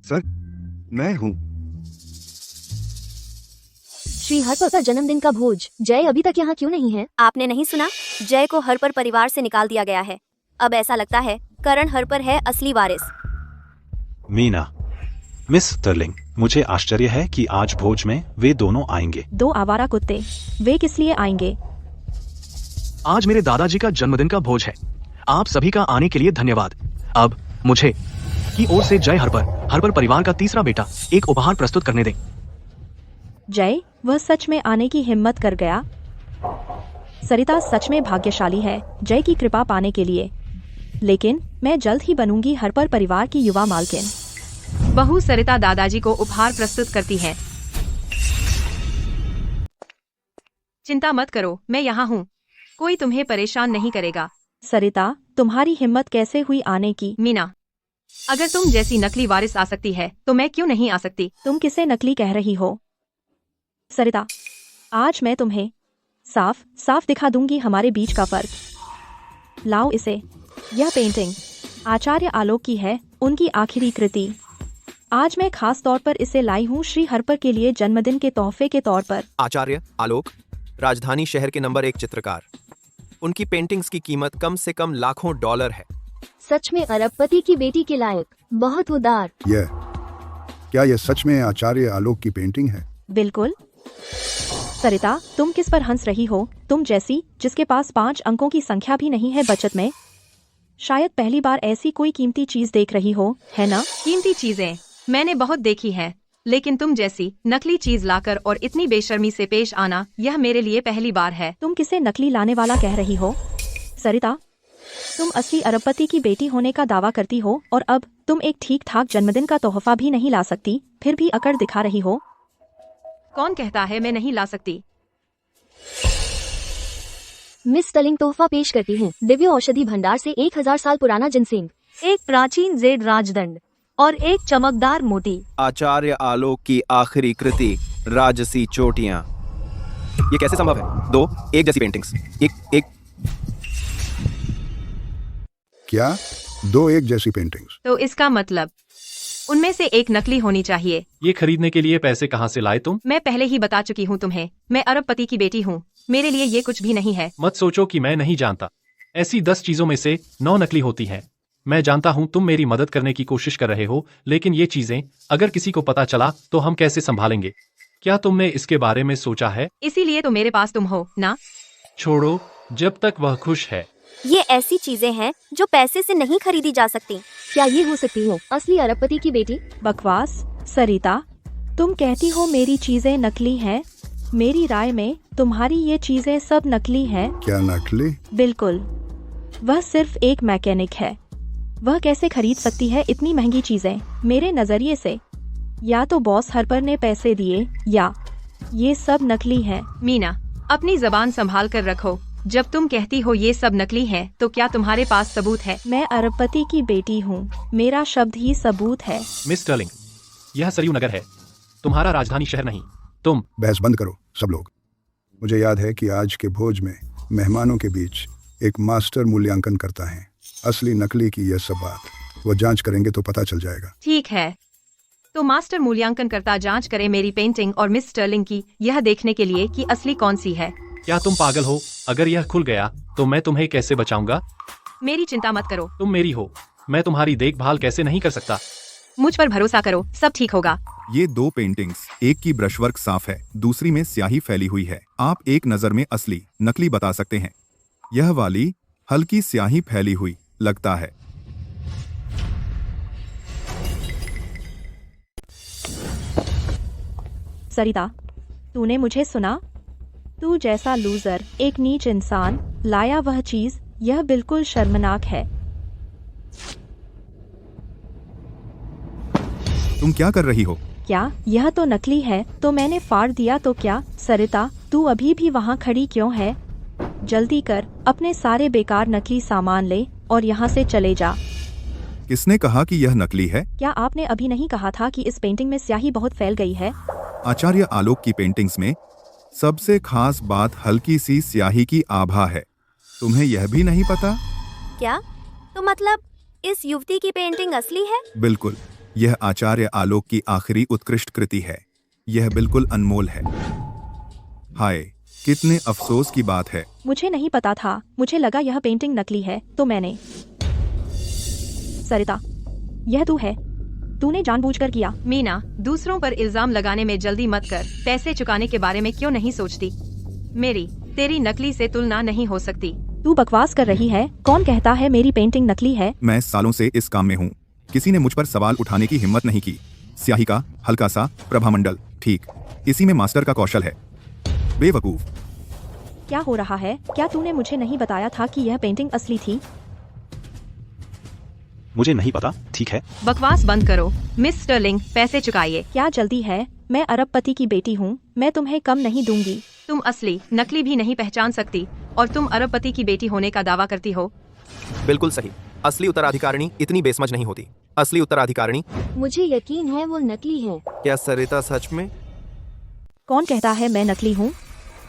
सर, मैं हूँ। श्री हरपर का जन्मदिन का भोज। जय अभी तक यहाँ क्यों नहीं है? आपने नहीं सुना? जय को हरपर परिवार से निकाल दिया गया है। अब ऐसा लगता है करण हरपर है असली वारिस। मीना, मिस स्टर्लिंग, मुझे आश्चर्य है कि आज भोज में वे दोनों आएंगे। दो आवारा कुत्ते, वे किस लिए आएंगे? आज मेरे दादाजी का जन्मदिन का भोज है। आप सभी का आने के लिए धन्यवाद। अब मुझे की ओर से जय हरपर परिवार का तीसरा बेटा एक उपहार प्रस्तुत करने दें। जय, वह सच में आने की हिम्मत कर गया। सरिता सच में भाग्यशाली है जय की कृपा पाने के लिए। लेकिन मैं जल्द ही बनूंगी हरपर परिवार की युवा मालकिन। बहू सरिता दादाजी को उपहार प्रस्तुत करती है। चिंता मत करो, मैं यहाँ हूँ। कोई तुम्हें परेशान नहीं करेगा। सरिता, तुम्हारी हिम्मत कैसे हुई आने की? मीना, अगर तुम जैसी नकली वारिस आ सकती है तो मैं क्यों नहीं आ सकती? तुम किसे नकली कह रही हो? सरिता, आज मैं तुम्हें साफ साफ दिखा दूंगी हमारे बीच का फर्क। लाओ इसे। यह पेंटिंग आचार्य आलोक की है, उनकी आखिरी कृति। आज मैं खास तौर पर इसे लाई हूँ श्री हरपर के लिए जन्मदिन के तोहफे के तौर पर। आचार्य आलोक राजधानी शहर के नंबर 1 चित्रकार। उनकी पेंटिंग्स की कीमत कम से कम लाखों डॉलर है। सच में अरबपति की बेटी के लायक, बहुत उदार। क्या यह सच में आचार्य आलोक की पेंटिंग है? बिल्कुल। सरिता, तुम किस पर हंस रही हो? तुम जैसी जिसके पास 5 अंकों की संख्या भी नहीं है बचत में। शायद पहली बार ऐसी कोई कीमती चीज देख रही हो, है ना? कीमती चीजें मैंने बहुत देखी है, लेकिन तुम जैसी नकली चीज लाकर और इतनी बेशर्मी से पेश आना, यह मेरे लिए पहली बार है। तुम किसे नकली लाने वाला कह रही हो? सरिता, तुम असली अरबपति की बेटी होने का दावा करती हो और अब तुम एक ठीक ठाक जन्मदिन का तोहफा भी नहीं ला सकती, फिर भी अकड़ दिखा रही हो। कौन कहता है मैं नहीं ला सकती? मिस स्टर्लिंग तोहफा पेश करती हूँ दिव्य औषधि भंडार से 1000 साल पुराना जिनसेंग, एक प्राचीन जेड राजदंड और एक चमकदार मोती। आचार्य आलोक की आखिरी कृति राजसी चोटियां। ये कैसे संभव है? 2 एक जैसी पेंटिंग्स। एक क्या 2 एक जैसी पेंटिंग्स? तो इसका मतलब उनमें से एक नकली होनी चाहिए। ये खरीदने के लिए पैसे कहाँ से लाए तुम? मैं पहले ही बता चुकी हूँ तुम्हें, मैं अरबपति की बेटी हूँ। मेरे लिए ये कुछ भी नहीं है। मत सोचो कि मैं नहीं जानता। ऐसी 10 चीजों में से 9 नकली होती हैं। मैं जानता हूँ तुम मेरी मदद करने की कोशिश कर रहे हो, लेकिन ये चीजें अगर किसी को पता चला तो हम कैसे संभालेंगे? क्या तुमने इसके बारे में सोचा है? इसीलिए तो मेरे पास तुम हो ना। छोड़ो, जब तक वह खुश है। ये ऐसी चीजें हैं जो पैसे से नहीं खरीदी जा सकती। क्या ये हो सकती हो असली अरबपति की बेटी? बकवास। सरिता, तुम कहती हो मेरी चीजें नकली हैं? मेरी राय में तुम्हारी ये चीजें सब नकली हैं। क्या नकली? बिल्कुल। वह सिर्फ एक मैकेनिक है। वह कैसे खरीद सकती है इतनी महंगी चीजें? मेरे नजरिए से या तो बॉस हरपर ने पैसे दिए या ये सब नकली है। मीना, अपनी जबान संभाल कर रखो। जब तुम कहती हो ये सब नकली है तो क्या तुम्हारे पास सबूत है? मैं अरबपति की बेटी हूँ, मेरा शब्द ही सबूत है। मिस स्टर्लिंग, यह सरयू नगर है, तुम्हारा राजधानी शहर नहीं। तुम बहस बंद करो सब लोग। मुझे याद है कि आज के भोज में मेहमानों के बीच एक मास्टर मूल्यांकन करता है। असली नकली की यह सब बात वो जांच करेंगे तो पता चल जाएगा। ठीक है, तो मास्टर मूल्यांकन करता जांच करे मेरी पेंटिंग और मिस स्टर्लिंग की, यह देखने के लिए कि असली कौन सी है। क्या तुम पागल हो? अगर यह खुल गया तो मैं तुम्हें कैसे बचाऊंगा? मेरी चिंता मत करो। तुम मेरी हो, मैं तुम्हारी देखभाल कैसे नहीं कर सकता? मुझ पर भरोसा करो, सब ठीक होगा। ये 2 पेंटिंग्स, एक की ब्रशवर्क साफ है, दूसरी में स्याही फैली हुई है। आप एक नजर में असली नकली बता सकते हैं। यह वाली हल्की स्याही फैली हुई लगता है। सरिता, तूने मुझे सुना? तू जैसा लूजर, एक नीच इंसान लाया वह चीज, यह बिल्कुल शर्मनाक है। तुम क्या कर रही हो? क्या यह तो नकली है? तो मैंने फाड़ दिया तो क्या? सरिता, तू अभी भी वहाँ खड़ी क्यों है? जल्दी कर, अपने सारे बेकार नकली सामान ले और यहाँ से चले जा। किसने कहा कि यह नकली है? क्या आपने अभी नहीं कहा था कि इस पेंटिंग में स्याही बहुत फैल गई है? आचार्य आलोक की पेंटिंग्स में सबसे खास बात हल्की सी स्याही की आभा है। तुम्हें यह भी नहीं पता? क्या? तो मतलब इस युवती की पेंटिंग असली है? बिल्कुल, यह आचार्य आलोक की आखिरी उत्कृष्ट कृति है। यह बिल्कुल अनमोल है। हाय, कितने अफसोस की बात है। मुझे नहीं पता था, मुझे लगा यह पेंटिंग नकली है तो मैंने। सरिता, यह तू है? तूने जानबूझकर किया? मीना, दूसरों पर इल्जाम लगाने में जल्दी मत कर। पैसे चुकाने के बारे में क्यों नहीं सोचती? मेरी तेरी नकली से तुलना नहीं हो सकती। तू बकवास कर रही है। कौन कहता है मेरी पेंटिंग नकली है? मैं सालों से इस काम में हूँ, किसी ने मुझ पर सवाल उठाने की हिम्मत नहीं की। स्याही का हल्का सा प्रभामंडल, ठीक इसी में मास्टर का कौशल है। बेवकूफ। क्या हो रहा है? क्या तूने मुझे नहीं बताया था कि यह पेंटिंग असली थी? मुझे नहीं पता, ठीक है। बकवास बंद करो। मिस स्टर्लिंग, पैसे चुकाइए। क्या जल्दी है? मैं अरबपति की बेटी हूँ, मैं तुम्हें कम नहीं दूंगी। तुम असली नकली भी नहीं पहचान सकती और तुम अरबपति की बेटी होने का दावा करती हो। बिल्कुल सही। असली उत्तराधिकारिणी इतनी बेसमझ नहीं होती। असली उत्तराधिकारिणी। मुझे यकीन है वो नकली है। क्या सरिता सच में? कौन कहता है मैं नकली हूँ?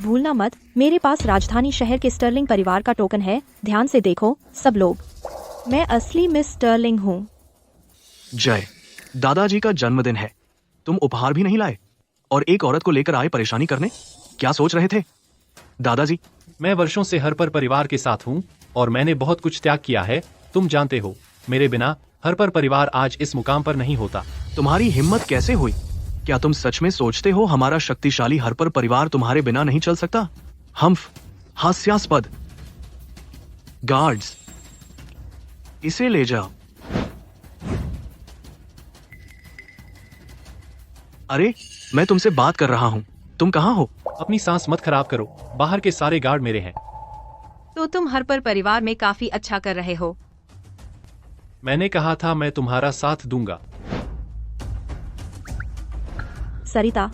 भूलना मत, मेरे पास राजधानी शहर के स्टर्लिंग परिवार का टोकन है। ध्यान से देखो सब लोग, मैं असली मिस स्टर्लिंग हूँ। जय, दादाजी का जन्मदिन है, तुम उपहार भी नहीं लाए और एक औरत को लेकर आए परेशानी करने। क्या सोच रहे थे दादाजी? मैं वर्षों से हरपर परिवार के साथ हूँ और मैंने बहुत कुछ त्याग किया है। तुम जानते हो, मेरे बिना हरपर परिवार आज इस मुकाम पर नहीं होता। तुम्हारी हिम्मत कैसे हुई? क्या तुम सच में सोचते हो हमारा शक्तिशाली हरपर परिवार तुम्हारे बिना नहीं चल सकता? हम्फ, हास्यास्पद। गार्ड्स, इसे ले जाओ। अरे, मैं तुमसे बात कर रहा हूँ, तुम कहाँ हो? अपनी सांस मत खराब करो, बाहर के सारे गार्ड मेरे हैं। तो तुम हरपर परिवार में काफी अच्छा कर रहे हो। मैंने कहा था मैं तुम्हारा साथ दूंगा। सरिता,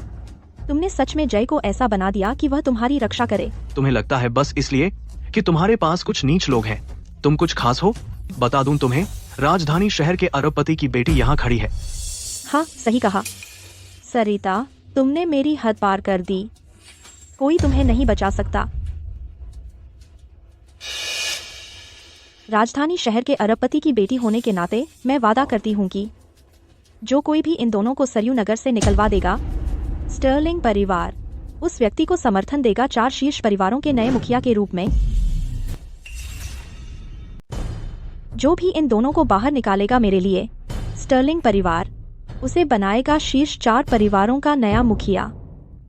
तुमने सच में जय को ऐसा बना दिया कि वह तुम्हारी रक्षा करे। तुम्हें लगता है बस इसलिए कि तुम्हारे पास कुछ नीच लोग हैं तुम कुछ खास हो? बता दूं तुम्हें, राजधानी शहर के अरबपति की बेटी यहाँ खड़ी है। हाँ, सही कहा। सरिता, तुमने मेरी हद पार कर दी। कोई तुम्हें नहीं बचा सकता। राजधानी शहर के अरबपति की बेटी होने के नाते मैं वादा करती हूँ कि जो कोई भी इन दोनों को सरयू नगर से निकलवा देगा, स्टर्लिंग परिवार उस व्यक्ति को समर्थन देगा 4 शीर्ष परिवारों के नए मुखिया के रूप में। जो भी इन दोनों को बाहर निकालेगा मेरे लिए, स्टर्लिंग परिवार उसे बनाएगा शीर्ष 4 परिवारों का नया मुखिया।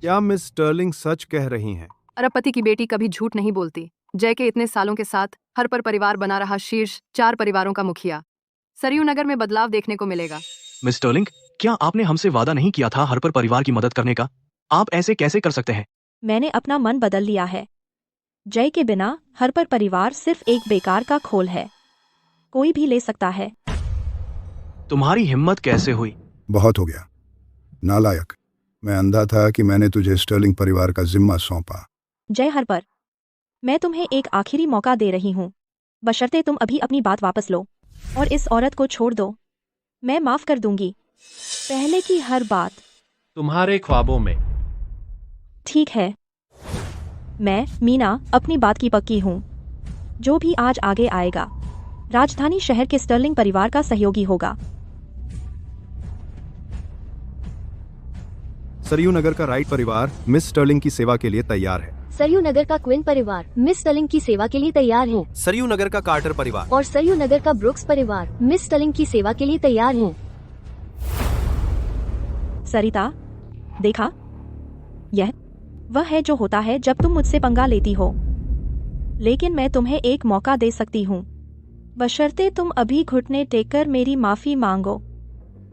क्या मिस स्टर्लिंग सच कह रही हैं? अरबपति की बेटी कभी झूठ नहीं बोलती। जय के इतने सालों के साथ हरपर परिवार बना रहा शीर्ष 4 परिवारों का मुखिया। सरयू नगर में बदलाव देखने को मिलेगा। मिस स्टर्लिंग, क्या आपने हमसे वादा नहीं किया था हरपर परिवार की मदद करने का? आप ऐसे कैसे कर सकते हैं? मैंने अपना मन बदल लिया है। जय के बिना हरपर परिवार सिर्फ एक बेकार का खोल है, कोई भी ले सकता है। तुम्हारी हिम्मत कैसे हुई? बहुत हो गया नालायक। मैं अंधा था कि मैंने तुझे स्टर्लिंग परिवार का जिम्मा सौंपा। जय हरपर, मैं तुम्हें एक आखिरी मौका दे रही हूँ, बशर्ते तुम अभी अपनी बात वापस लो और इस औरत को छोड़ दो। मैं माफ कर दूंगी, पहले की हर बात। तुम्हारे ख्वाबों में। ठीक है, मैं मीना अपनी बात की पक्की हूँ। जो भी आज आगे आएगा, राजधानी शहर के स्टर्लिंग परिवार का सहयोगी होगा। सरयू नगर का राइट परिवार मिस स्टर्लिंग की सेवा के लिए तैयार है। सरयू नगर का क्विन परिवार मिस स्टर्लिंग की सेवा के लिए तैयार है। सरयू नगर का कार्टर परिवार और सरयू नगर का ब्रुक्स परिवार मिस स्टर्लिंग की सेवा के लिए तैयार है। सरिता, देखा, यह वह है जो होता है जब तुम मुझसे पंगा लेती हो। लेकिन मैं तुम्हें एक मौका दे सकती हूँ, बशर्ते तुम अभी घुटने टेककर मेरी माफी मांगो।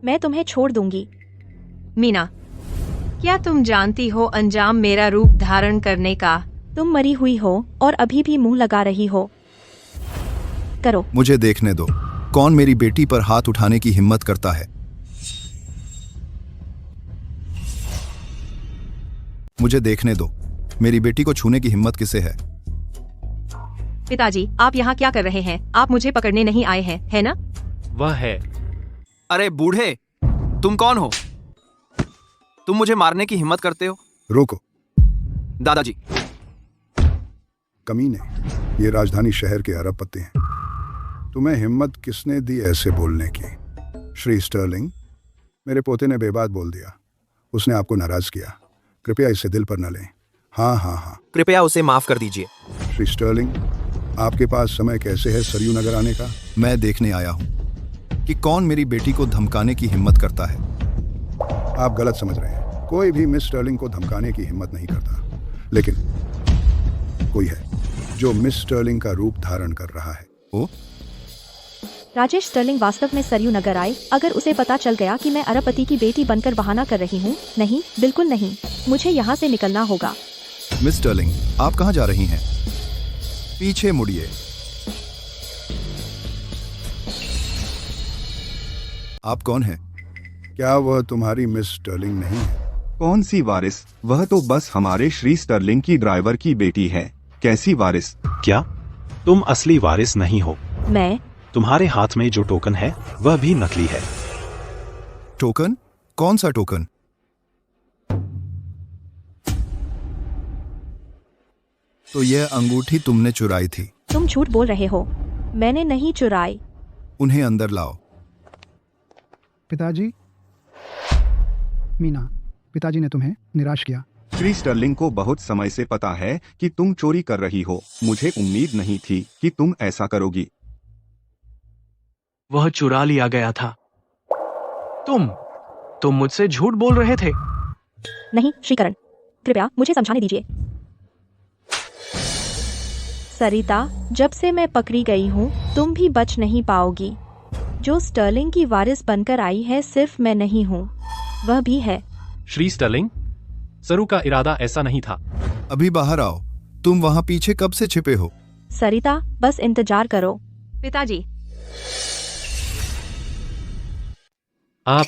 मैं तुम्हें छोड़ दूंगी। मीना, क्या तुम जानती हो अंजाम मेरा रूप धारण करने का? तुम मरी हुई हो और अभी भी मुंह लगा रही हो। करो। मुझे देखने दो, कौन मेरी बेटी पर हाथ उठाने की हिम्मत करता है। मुझे देखने दो, मेरी बेटी को छूने की हिम्मत किसे है? पिताजी, आप यहाँ क्या कर रहे हैं? आप मुझे पकड़ने नहीं आए हैं, है ना? वह है। अरे बूढ़े, तुम कौन हो? तुम मुझे मारने की हिम्मत करते हो? रोको दादाजी। कमीने, ये राजधानी शहर के अरबपति हैं। तुम्हें हिम्मत किसने दी ऐसे बोलने की? श्री स्टर्लिंग, मेरे पोते ने बेबात बोल दिया। उसने आपको नाराज किया, कृपया इसे दिल पर न लें। हाँ हाँ हाँ, कृपया उसे माफ कर दीजिए। श्री स्टर्लिंग, आपके पास समय कैसे है सरयू नगर आने का? मैं देखने आया हूँ कि कौन मेरी बेटी को धमकाने की हिम्मत करता है। आप गलत समझ रहे हैं, कोई भी मिस स्टर्लिंग को धमकाने की हिम्मत नहीं करता, लेकिन कोई है जो मिस स्टर्लिंग का रूप धारण कर रहा है। ओ राजेश स्टर्लिंग वास्तव में सरयू नगर आए अगर उसे पता चल गया कि मैं अरबपति की बेटी बनकर बहाना कर रही हूँ? नहीं, बिल्कुल नहीं। मुझे यहाँ से निकलना होगा। मिस स्टर्लिंग, आप कहाँ जा रही हैं? पीछे मुड़िए। आप कौन हैं? क्या वह तुम्हारी मिस स्टर्लिंग नहीं है? कौन सी वारिस? वह तो बस हमारे श्री स्टर्लिंग की ड्राइवर की बेटी है। कैसी वारिस? क्या तुम असली वारिस नहीं हो? मैं? तुम्हारे हाथ में जो टोकन है वह भी नकली है। टोकन? कौन सा टोकन? तो यह अंगूठी तुमने चुराई थी। तुम झूठ बोल रहे हो। मैंने नहीं चुराई। उन्हें अंदर लाओ। पिताजी, मीना, पिताजी ने तुम्हें निराश किया। श्री स्टर्लिंग को बहुत समय से पता है कि तुम चोरी कर रही हो। मुझे उम्मीद नहीं थी कि तुम ऐसा करोगी। वह चुरा लिया गया था। तुम मुझसे झूठ बोल रहे थे। नहीं श्रीकरण, कृपया मुझे समझाने दीजिए। सरिता, जब से मैं पकड़ी गई हूँ तुम भी बच नहीं पाओगी। जो स्टर्लिंग की वारिस बनकर आई है सिर्फ मैं नहीं हूँ, वह भी है। श्री स्टर्लिंग, सरू का इरादा ऐसा नहीं था। अभी बाहर आओ। तुम वहाँ पीछे कब से छिपे हो? सरिता, बस इंतजार करो। पिताजी, आप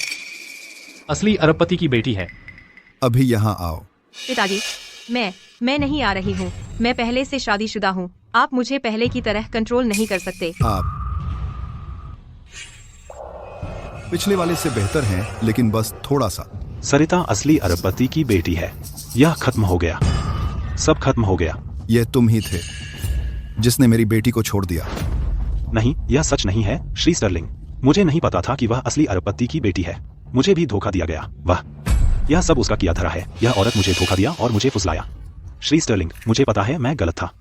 असली अरबपति की बेटी हैं। अभी यहाँ आओ। पिताजी, मैं नहीं आ रही हूँ। मैं पहले से शादीशुदा हूँ। आप मुझे पहले की तरह कंट्रोल नहीं कर सकते। आप पिछले वाले से बेहतर हैं, लेकिन बस थोड़ा सा। सरिता असली अरबपति की बेटी है। यह खत्म हो गया। सब खत्म हो गया। यह तुम ही थे जिसने मेरी बेटी को छोड़ दिया। नहीं, यह सच नहीं है श्री स्टर्लिंग। मुझे नहीं पता था कि वह असली अरबपति की बेटी है। मुझे भी धोखा दिया गया। वाह, यह सब उसका किया धरा है। यह औरत मुझे धोखा दिया और मुझे फुसलाया। श्री स्टर्लिंग, मुझे पता है मैं गलत था।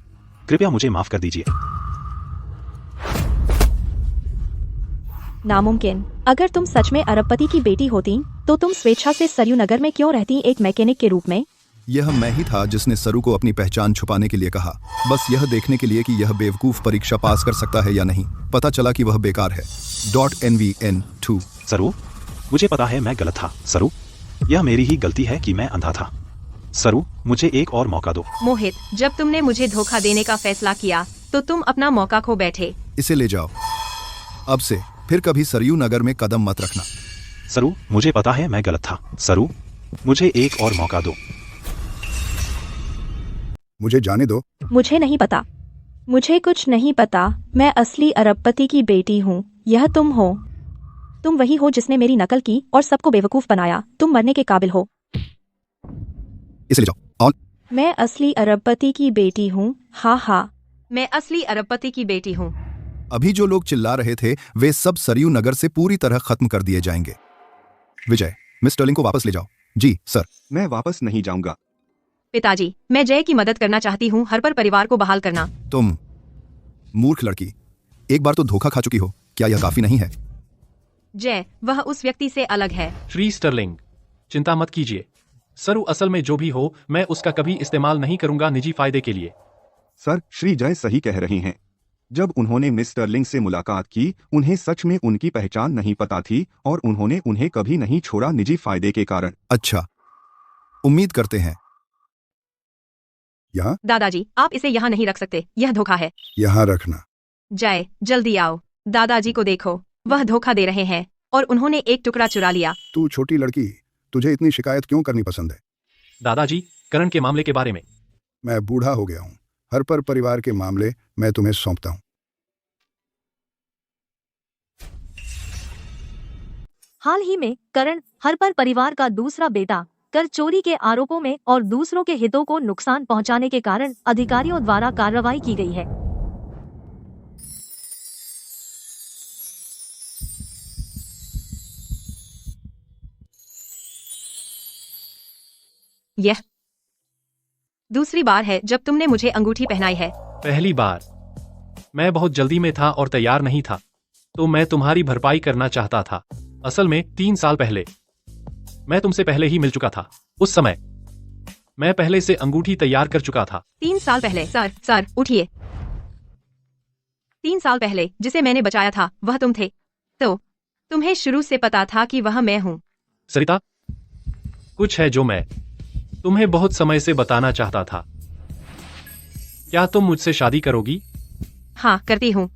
कृपया मुझे माफ कर दीजिए। नामुमकिन। अगर तुम सच में अरबपति की बेटी होती तो तुम स्वेच्छा से सरयू नगर में क्यों रहती एक मैकेनिक के रूप में? यह मैं ही था जिसने सरू को अपनी पहचान छुपाने के लिए कहा, बस यह देखने के लिए कि यह बेवकूफ परीक्षा पास कर सकता है या नहीं। पता चला कि वह बेकार है। .nvn2। सरू, मुझे पता है मैं गलत था। सरू, यह मेरी ही गलती है कि मैं अंधा था। सरू, मुझे एक और मौका दो। मोहित, जब तुमने मुझे धोखा देने का फैसला किया तो तुम अपना मौका खो बैठे। इसे ले जाओ। अब से फिर कभी सरयू नगर में कदम मत रखना। सरू, मुझे पता है मैं गलत था। सरू, मुझे एक और मौका दो। मुझे जाने दो। मुझे नहीं पता। मुझे कुछ नहीं पता। मैं असली अरबपति की बेटी हूँ। यह तुम हो। तुम वही हो जिसने मेरी नकल की और सबको बेवकूफ बनाया। तुम मरने के काबिल हो। इसे ले जाओ। मैं असली अरबपति की बेटी हूँ। हाँ हाँ, मैं असली अरबपति की बेटी हूँ। अभी जो लोग चिल्ला रहे थे वे सब सरयू नगर से पूरी तरह खत्म कर दिए जाएंगे। विजय, मिस स्टर्लिंग को वापस ले जाओ। जी सर। मैं वापस नहीं जाऊंगा। पिताजी, मैं जय की मदद करना चाहती हूँ। हर परिवार को बहाल करना। तुम मूर्ख लड़की, एक बार तो धोखा खा चुकी हो। क्या यह काफी नहीं है? जय, वह उस व्यक्ति से अलग है। श्री स्टर्लिंग, चिंता मत कीजिए। सरू असल में जो भी हो, मैं उसका कभी इस्तेमाल नहीं करूंगा निजी फायदे के लिए। सर, श्री जय सही कह रहे हैं। जब उन्होंने मिस स्टर्लिंग से मुलाकात की, उन्हें सच में उनकी पहचान नहीं पता थी और उन्होंने उन्हें कभी नहीं छोड़ा निजी फायदे के कारण। अच्छा, उम्मीद करते हैं। यहाँ? दादाजी, आप इसे यहाँ नहीं रख सकते। यह धोखा है। यहाँ रखना। जय, जल्दी आओ। दादाजी को देखो, वह धोखा दे रहे हैं और उन्होंने एक टुकड़ा चुरा लिया। तू छोटी लड़की, तुझे इतनी शिकायत क्यों करनी पसंद है? दादाजी, करण के मामले के बारे में। मैं बूढ़ा हो गया हूँ। हरपर परिवार के मामले मैं तुम्हें सौंपता हूँ। हाल ही में करण हरपर परिवार का दूसरा बेटा कर चोरी के आरोपों में और दूसरों के हितों को नुकसान पहुंचाने के कारण अधिकारियों द्वारा कार्रवाई की गई है। यह दूसरी बार है जब तुमने मुझे अंगूठी पहनाई है। पहली बार मैं बहुत जल्दी में था और तैयार नहीं था, तो मैं तुम्हारी भरपाई करना चाहता था। असल में 3 साल पहले मैं तुमसे पहले ही मिल चुका था। उस समय मैं पहले से अंगूठी तैयार कर चुका था। 3 साल पहले? सर उठिए। 3 साल पहले जिसे मैंने बचाया था वह तुम थे, तो तुम्हें शुरू से पता था कि वह मैं हूँ। सरिता, कुछ है जो मैं तुम्हें बहुत समय से बताना चाहता था। क्या तुम मुझसे शादी करोगी? हाँ, करती हूँ।